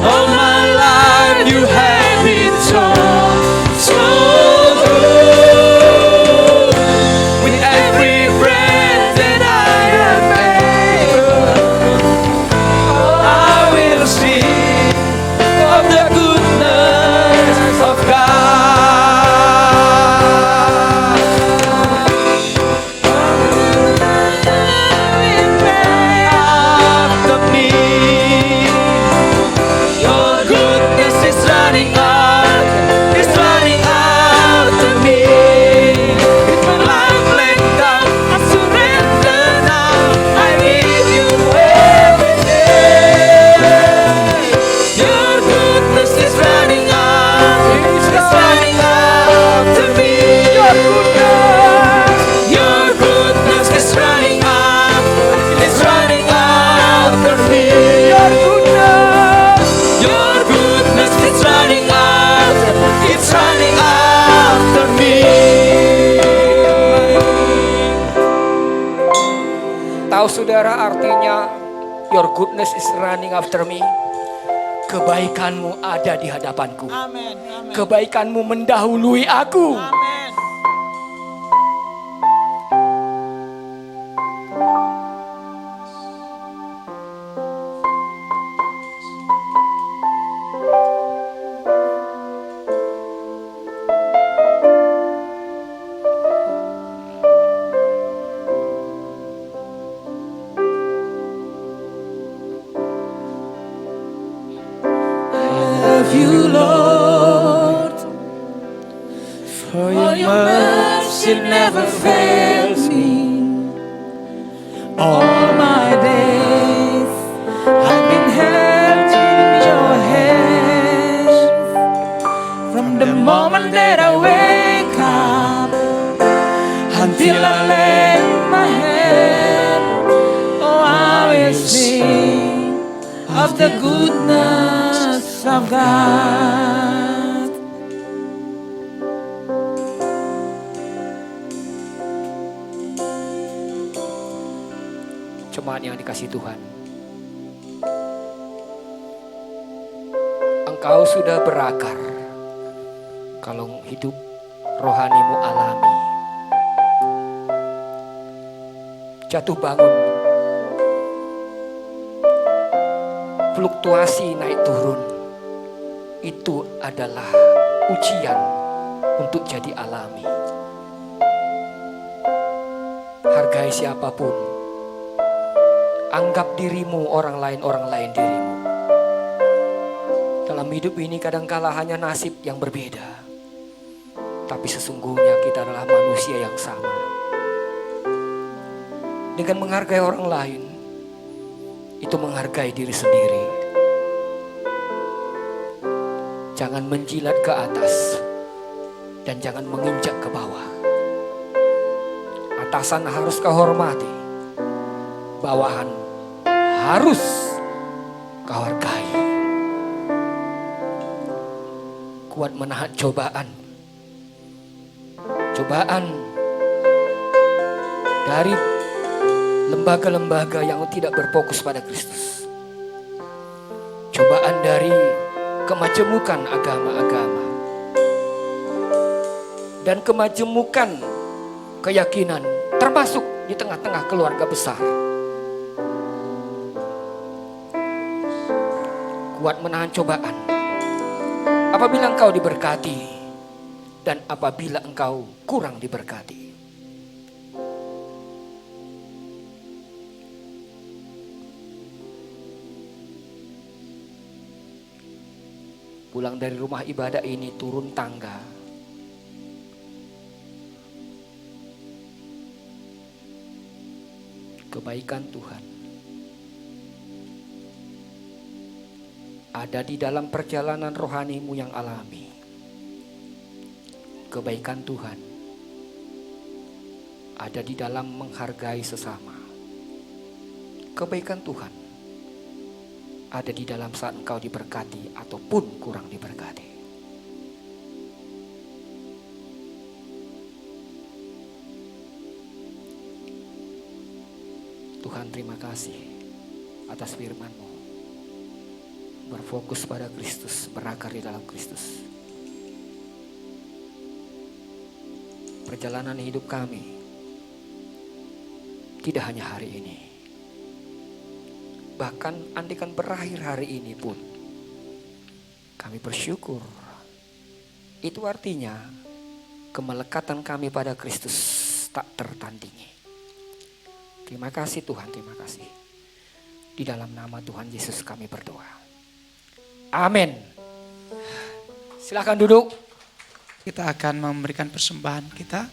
All my life you have been so good. With every breath that I am able, I will sing of the goodness of God. After me, your goodness is running out, to me. With my life laid down, I surrender now. I give you everything. Your goodness is running out, to me. Your goodness is running out, to me. Your goodness is running out, to me. Tahu saudara artinya your goodness is running after me? Kebaikanmu ada di hadapanku. Amin. Kebaikanmu mendahului aku. Amin. Love you, Lord, for your mercy never fails me. All my days I've been held in your hands. From the moment that I wake up until I lay my head, oh, I will sing of the goodness of God. Jemaat yang dikasih Tuhan, engkau sudah berakar kalau hidup rohanimu alami. Jatuh bangun, fluktuasi naik turun, itu adalah ujian untuk jadi alami. Hargai siapapun, anggap dirimu orang lain dirimu. Dalam hidup ini kadangkala hanya nasib yang berbeda, tapi sesungguhnya kita adalah manusia yang sama. Dengan menghargai orang lain, itu menghargai diri sendiri. Jangan menjilat ke atas dan jangan menginjak ke bawah. Atasan harus kau hormati, bawahan harus kau hargai. Kuat menahan cobaan dari lembaga-lembaga yang tidak berfokus pada Kristus. Cobaan dari kemajemukan agama-agama dan kemajemukan keyakinan, termasuk di tengah-tengah keluarga besar. Kuat menahan cobaan apabila engkau diberkati dan apabila engkau kurang diberkati. pulang dari rumah ibadah ini turun tangga, kebaikan Tuhan ada di dalam perjalanan rohanimu yang alami. Kebaikan Tuhan ada di dalam menghargai sesama. Kebaikan Tuhan ada di dalam saat engkau diberkati ataupun kurang diberkati. Tuhan, terima kasih atas firman-Mu. Berfokus pada Kristus, berakar di dalam Kristus. Perjalanan hidup kami tidak hanya hari ini, bahkan andikan berakhir hari ini pun kami bersyukur. Itu artinya kemelekatan kami pada Kristus tak tertandingi. Terima kasih Tuhan, terima kasih. Di dalam nama Tuhan Yesus kami berdoa. Amin. Silakan duduk. Kita akan memberikan persembahan kita.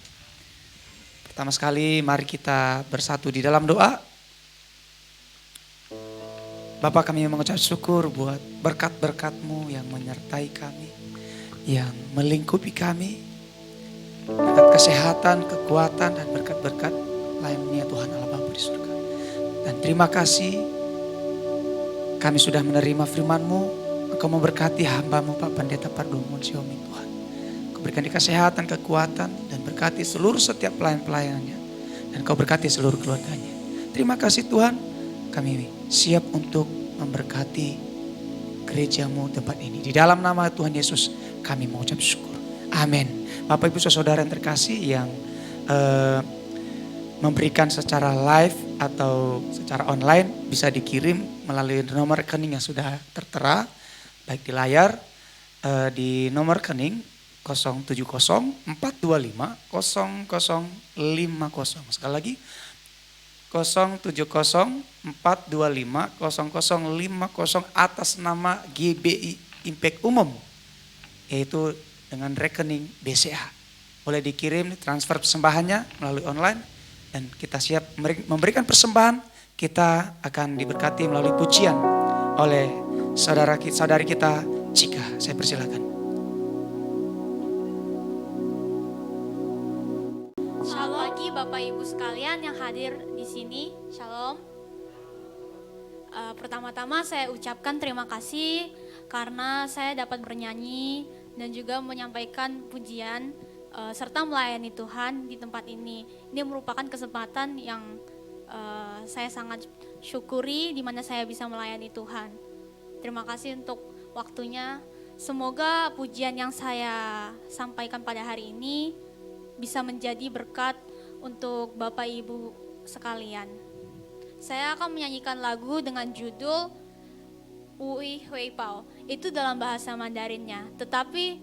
Pertama sekali mari kita bersatu di dalam doa. Bapa, kami mengucap syukur buat berkat-berkat-Mu yang menyertai kami, yang melingkupi kami. Berkat kesehatan, kekuatan, dan berkat-berkat lainnya Tuhan Allah Bapa di surga. Dan terima kasih kami sudah menerima firman-Mu. Engkau memberkati hamba-Mu Pak Pendeta Pardomo Siomi Tuhan. Kau berikan di kesehatan, kekuatan, dan berkati seluruh setiap pelayan-pelayanannya. Dan Kau berkati seluruh keluarganya. Terima kasih Tuhan, kami siap untuk memberkati gereja-Mu tempat ini. Di dalam nama Tuhan Yesus kami mengucap syukur. Amin. Bapak Ibu Saudara yang terkasih yang memberikan secara live atau secara online bisa dikirim melalui nomor rekening yang sudah tertera baik di layar, di nomor rekening 070-425-0050. Sekali lagi 070-425-0050 atas nama GBI Impact Umum, yaitu dengan rekening BCA. Boleh dikirim transfer persembahannya melalui online dan kita siap memberikan persembahan. Kita akan diberkati melalui pujian oleh saudari kita Cika. Saya persilakan. Shalom pagi Bapak Ibu sekalian yang hadir di sini. Shalom. Pertama-tama saya ucapkan terima kasih karena saya dapat bernyanyi dan juga menyampaikan pujian serta melayani Tuhan di tempat ini. Ini merupakan kesempatan yang saya sangat syukuri di mana saya bisa melayani Tuhan. Terima kasih untuk waktunya. Semoga pujian yang saya sampaikan pada hari ini bisa menjadi berkat untuk Bapak Ibu sekalian. Saya akan menyanyikan lagu dengan judul Ui Hui Pao. Itu dalam bahasa Mandarinnya. Tetapi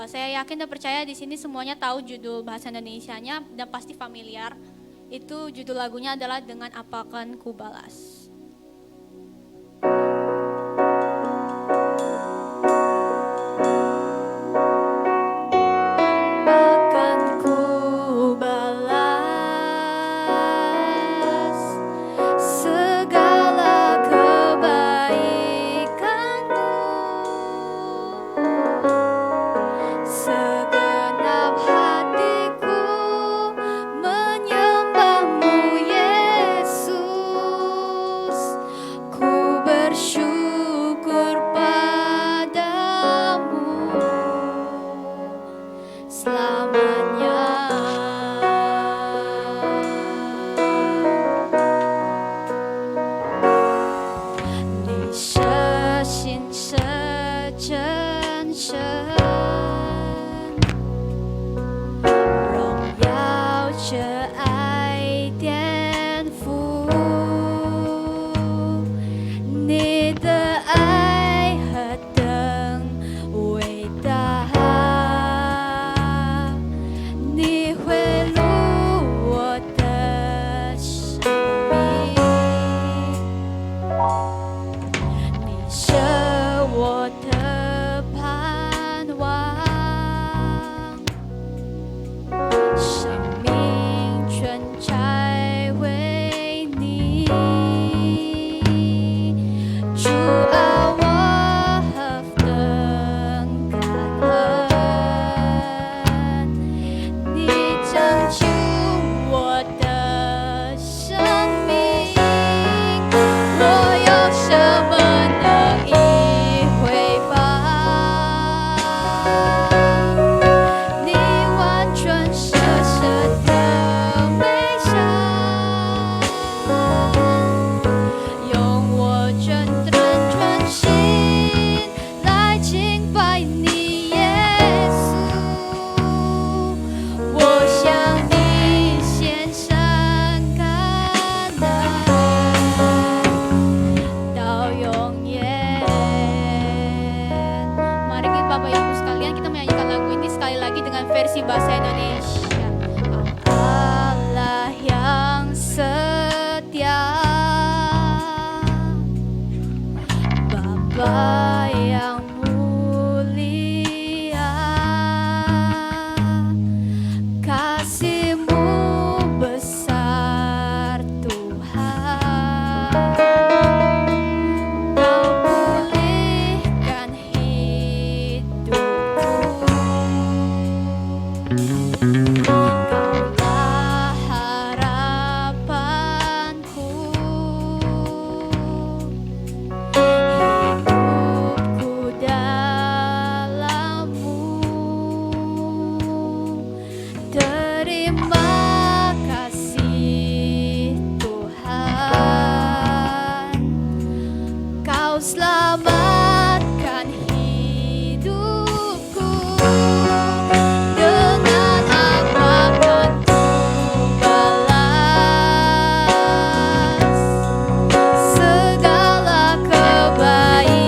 saya yakin dan percaya di sini semuanya tahu judul bahasa Indonesianya dan pasti familiar. Itu judul lagunya adalah Dengan Apa Akan Ku Balas. Bapak Ibu sekalian, kita menyanyikan lagu ini sekali lagi dengan versi bahasa Indonesia. Allah yang setia, Bapa yang mulia, kasih-Mu besar Tuhan. Kau pulihkan hidupku, Kaulah harapanku, hidupku dalam-Mu. Terima kasih Tuhan, Kau selamatkan hidupku. Dengan apa akan ku balas segala kebaikan-Mu?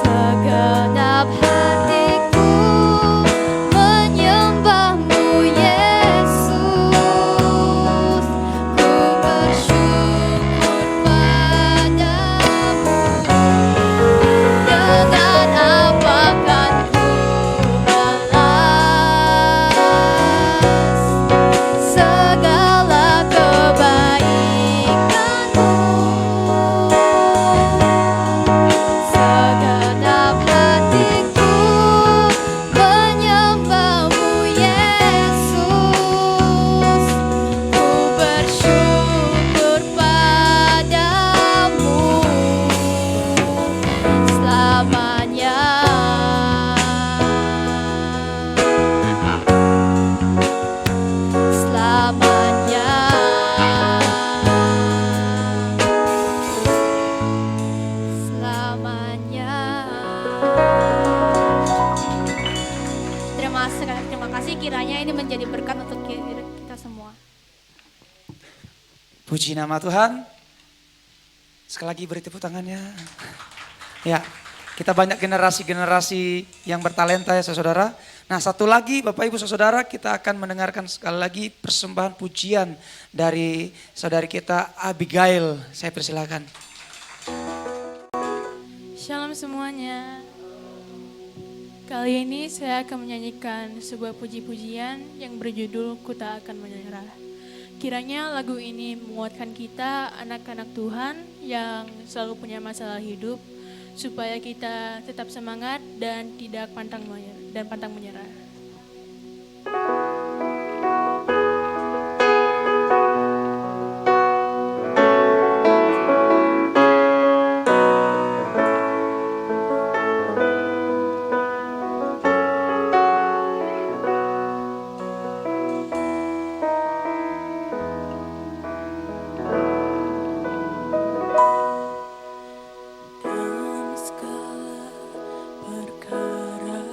Segenap hatiku menyembah-Mu, Yesus. Ku bersyukur padamu. Dengan apa akan ku balas segala kebaikan-Mu? Segenap hatiku menyembah-Mu, Yesus. Ku bersyukur padamu selamanya. Selamanya. Selamanya. Terima kasih, kiranya ini menjadi berkat untuk kita semua. Puji nama Tuhan. Sekali lagi beri tepuk tangannya. Ya, kita banyak generasi-generasi yang bertalenta ya saudara. Nah, satu lagi Bapak Ibu saudara, kita akan mendengarkan sekali lagi persembahan pujian dari saudari kita Abigail. Saya persilakan. Shalom semuanya. Kali ini saya akan menyanyikan sebuah puji-pujian yang berjudul Ku Tak Akan Menyerah. Kiranya lagu ini menguatkan kita anak-anak Tuhan yang selalu punya masalah hidup, supaya kita tetap semangat dan tidak pantang menyerah. Dalam segala perkara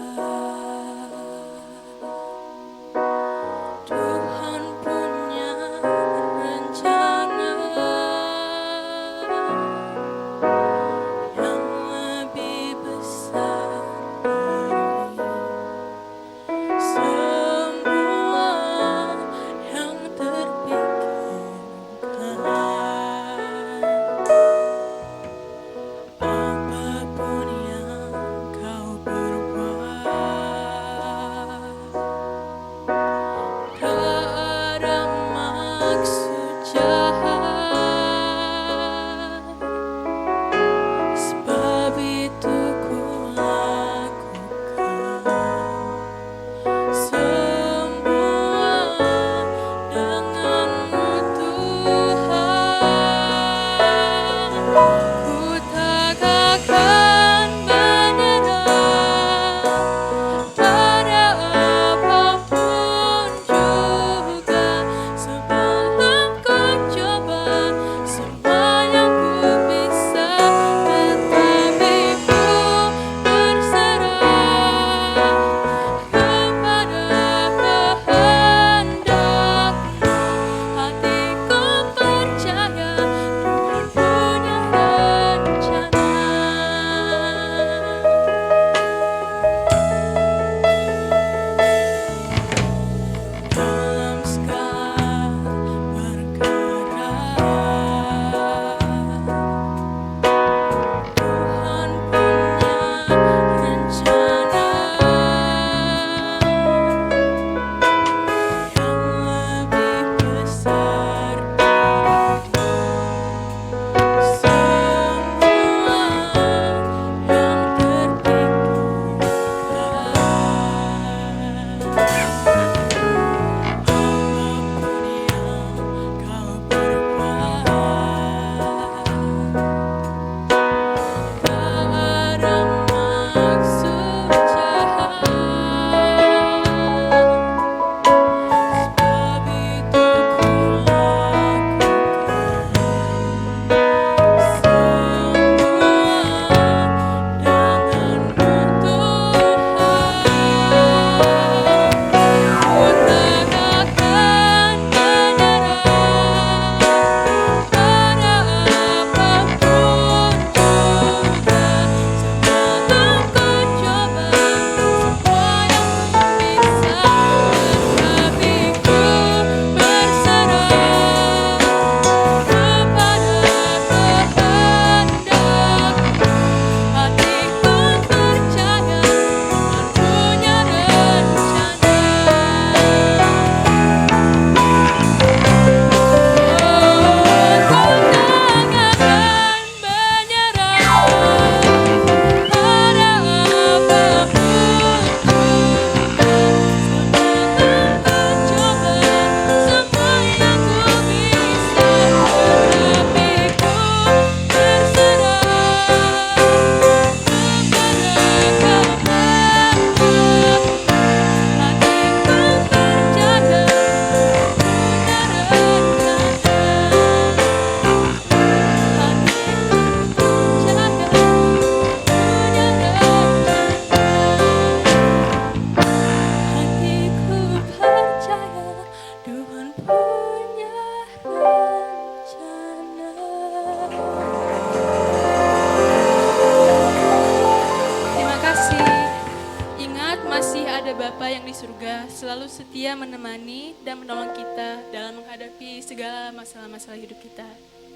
Bapa yang di surga selalu setia menemani dan menolong kita dalam menghadapi segala masalah-masalah hidup kita.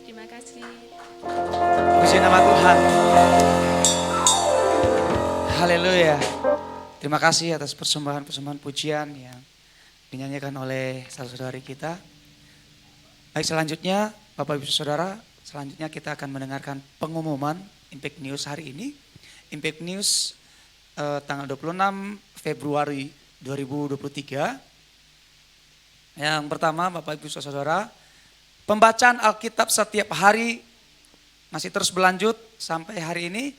Terima kasih. Puji nama Tuhan. Haleluya. Terima kasih atas persembahan-persembahan pujian yang dinyanyikan oleh saudara-saudari kita. Baik, selanjutnya Bapak Ibu Saudara, selanjutnya kita akan mendengarkan pengumuman Impact News hari ini. Impact News tanggal 26 Februari 2023. Yang pertama Bapak Ibu Saudara, pembacaan Alkitab setiap hari masih terus berlanjut sampai hari ini.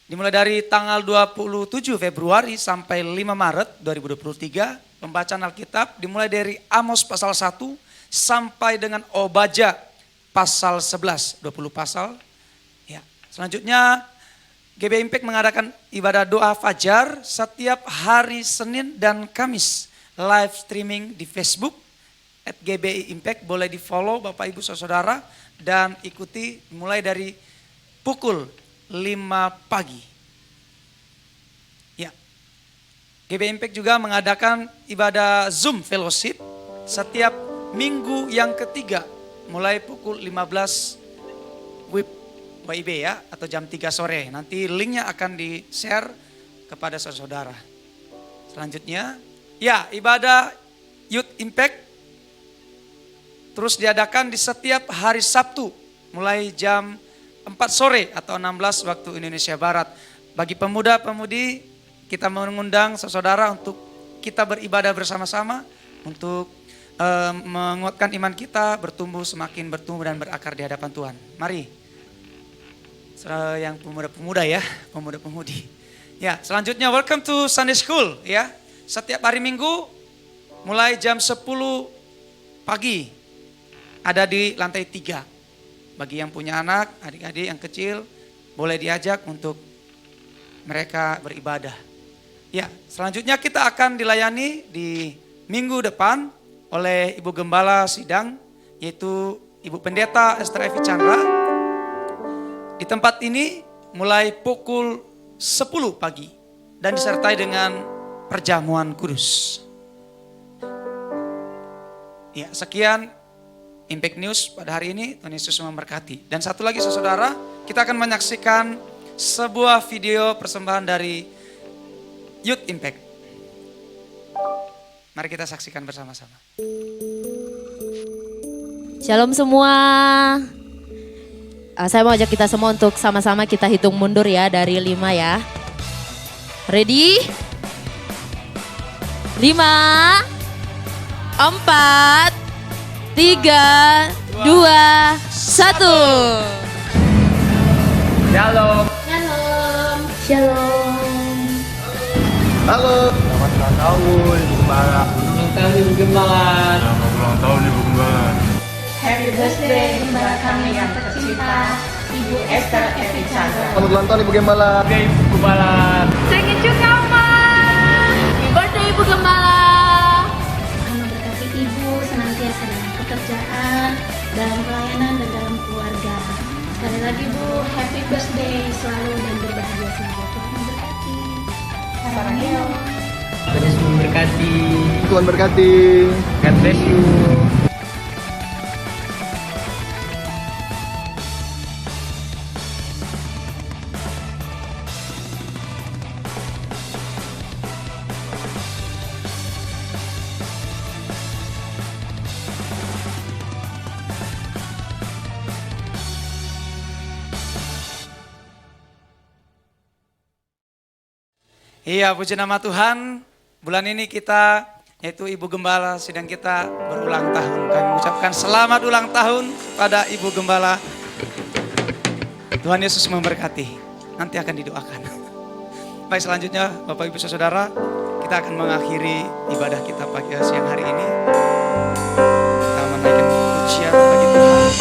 Dimulai dari tanggal 27 Februari sampai 5 Maret 2023. Pembacaan Alkitab dimulai dari Amos pasal 1 sampai dengan Obadja pasal 11, 20 pasal. Ya, selanjutnya GB Impact mengadakan ibadah doa fajar setiap hari Senin dan Kamis. Live streaming di Facebook @GBI Impact, boleh di follow Bapak Ibu Saudara dan ikuti mulai dari pukul 5 pagi. Ya, GB Impact juga mengadakan ibadah Zoom Fellowship setiap minggu yang ketiga mulai pukul 15 WIB ya, atau jam 3 sore. Nanti linknya akan di-share kepada saudara. Selanjutnya, ya, ibadah Youth Impact terus diadakan di setiap hari Sabtu mulai jam 4 sore atau 16 waktu Indonesia Barat. Bagi pemuda-pemudi, kita mengundang saudara untuk kita beribadah bersama-sama untuk menguatkan iman kita, semakin bertumbuh dan berakar di hadapan Tuhan. Mari, yang pemuda-pemuda ya, pemuda-pemudi. Ya, selanjutnya welcome to Sunday School ya. Setiap hari Minggu mulai jam 10 pagi ada di lantai 3. Bagi yang punya anak, adik-adik yang kecil boleh diajak untuk mereka beribadah. Ya, selanjutnya kita akan dilayani di minggu depan oleh Ibu Gembala Sidang, yaitu Ibu Pendeta Esther Evi Chandra. Di tempat ini mulai pukul 10 pagi dan disertai dengan perjamuan kudus. Ya, sekian Impact News pada hari ini. Tuhan Yesus memberkati. Dan satu lagi saudara, kita akan menyaksikan sebuah video persembahan dari Youth Impact. Mari kita saksikan bersama-sama. Shalom semua. Saya mau ajak kita semua untuk sama-sama kita hitung mundur ya dari 5 ya. Ready? 5, 4, 3, 2, 1. Shalom. Shalom. Shalom. Halo. Selamat ulang tahun Ibu Gembala. Ulang tahun Ibu Gembala. Selamat ulang tahun Ibu Gembala. Happy birthday Gembala kami yang tercinta, Ibu Esther Evi Chandra. Selamat ulang tahun Ibu Gembala. Ibu Gembala. Thank you juga, Ma. Happy birthday Ibu Gembala. Tuhan memberkati Ibu senantiasa dalam pekerjaan, dalam pelayanan dan dalam keluarga. Sekali lagi Bu, happy birthday selalu dan berbahagia selalu. Tuhan memberkati. Saranio. Tuhan Yesus memberkati. Tuhan berkati. God bless you. Iya, puji nama Tuhan. Bulan ini kita, yaitu Ibu Gembala Sidang kita berulang tahun. Kami mengucapkan selamat ulang tahun kepada Ibu Gembala. Tuhan Yesus memberkati. Nanti akan didoakan. Baik, selanjutnya Bapak Ibu Saudara, kita akan mengakhiri ibadah kita pagi siang hari ini. Kita menaikkan pujian bagi Tuhan.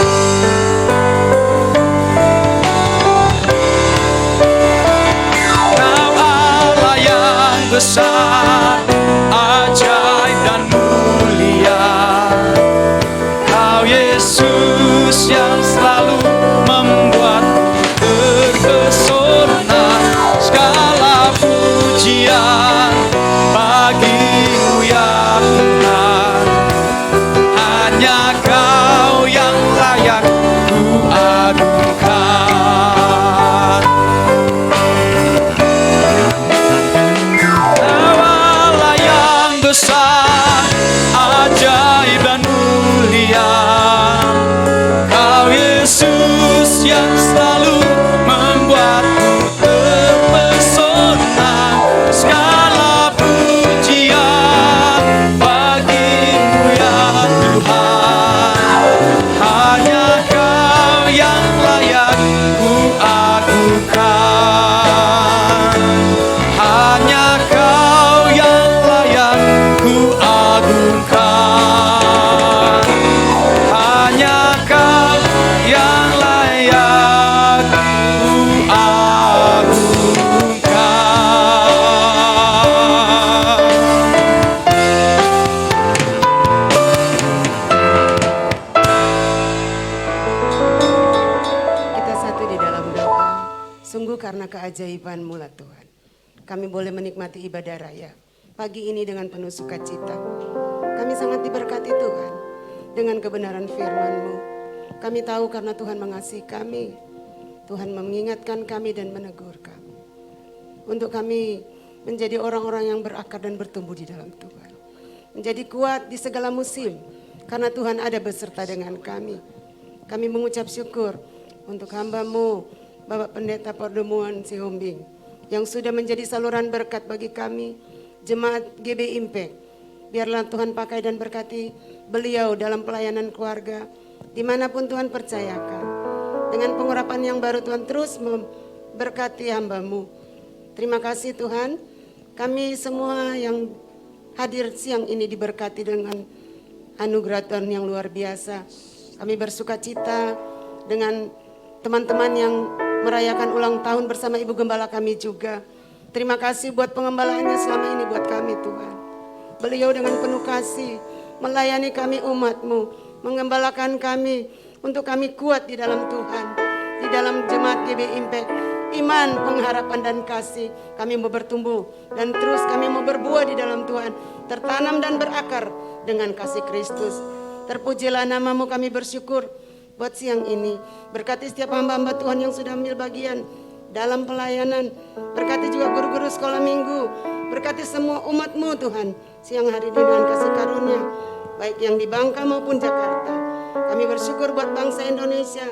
Besar, ajaib dan mulia, Kau Yesus yang selalu membuat terpesona. Segala pujian bagi Sungguh karena keajaiban-Mu lah Tuhan, kami boleh menikmati ibadah raya pagi ini dengan penuh sukacita. Kami sangat diberkati Tuhan dengan kebenaran firman-Mu. Kami tahu karena Tuhan mengasihi kami, Tuhan mengingatkan kami dan menegur kami. Untuk kami menjadi orang-orang yang berakar dan bertumbuh di dalam Tuhan. Menjadi kuat di segala musim karena Tuhan ada beserta dengan kami. Kami mengucap syukur untuk hamba-Mu Bapak Pendeta Perdemuan Sihombing yang sudah menjadi saluran berkat bagi kami, jemaat GB Impact. Biarlah Tuhan pakai dan berkati beliau dalam pelayanan keluarga, dimanapun Tuhan percayakan. Dengan pengurapan yang baru Tuhan terus memberkati hamba-Mu. Terima kasih Tuhan, kami semua yang hadir siang ini diberkati dengan anugerah Tuhan yang luar biasa. Kami bersuka cita dengan teman-teman yang merayakan ulang tahun bersama Ibu Gembala kami juga. Terima kasih buat pengembalaannya selama ini buat kami Tuhan. Beliau dengan penuh kasih melayani kami umat-Mu, mengembalakan kami untuk kami kuat di dalam Tuhan. Di dalam jemaat GB Impact, iman, pengharapan dan kasih kami mau bertumbuh dan terus kami mau berbuah di dalam Tuhan, tertanam dan berakar dengan kasih Kristus. Terpujilah nama-Mu, kami bersyukur buat siang ini. Berkati setiap hamba-hamba Tuhan yang sudah ambil bagian dalam pelayanan. Berkati juga guru-guru sekolah minggu. Berkati semua umat-Mu Tuhan siang hari ini dengan kasih karunia, baik yang di Bangka maupun Jakarta. Kami bersyukur buat bangsa Indonesia.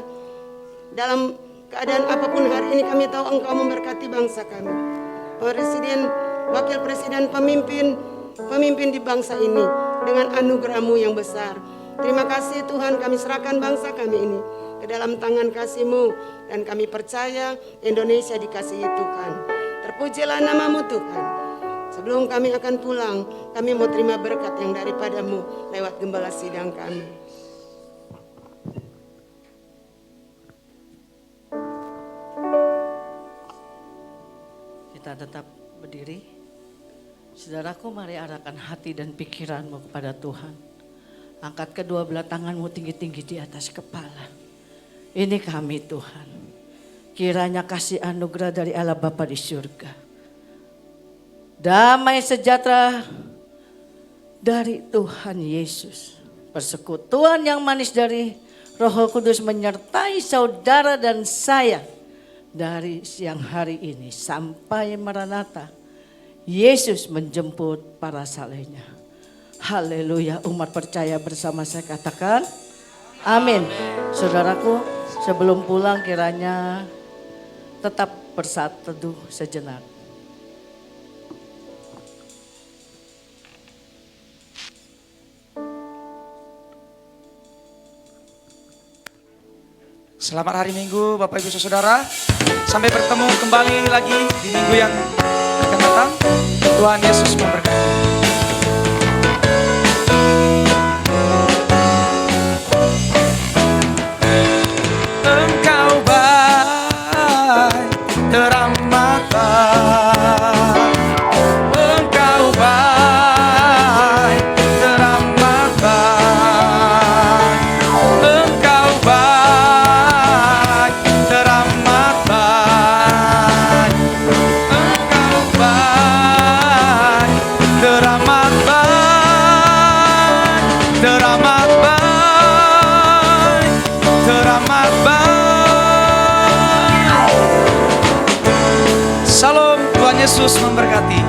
Dalam keadaan apapun hari ini kami tahu Engkau memberkati bangsa kami. Presiden, wakil presiden, pemimpin di bangsa ini dengan anugerah-Mu yang besar. Terima kasih Tuhan, kami serahkan bangsa kami ini ke dalam tangan kasih-Mu dan kami percaya Indonesia dikasihi Tuhan. Terpujilah nama-Mu Tuhan. Sebelum kami akan pulang, kami mau terima berkat yang daripada-Mu lewat gembala sidang kami. Kita tetap berdiri. Saudaraku, mari arahkan hati dan pikiranmu kepada Tuhan. Angkat kedua belah tanganmu tinggi-tinggi di atas kepala. Ini kami Tuhan. Kiranya kasih anugerah dari Allah Bapa di surga, damai sejahtera dari Tuhan Yesus, persekutuan yang manis dari Roh Kudus menyertai saudara dan saya dari siang hari ini sampai Maranatha. Yesus menjemput para salehnya. Haleluya, umat percaya bersama saya katakan amin. Saudaraku, sebelum pulang kiranya tetap bersaat teduh sejenak. Selamat hari Minggu Bapak Ibu Saudara. Sampai bertemu kembali lagi di minggu yang akan datang. Tuhan Yesus memberkati. Yesus memberkati.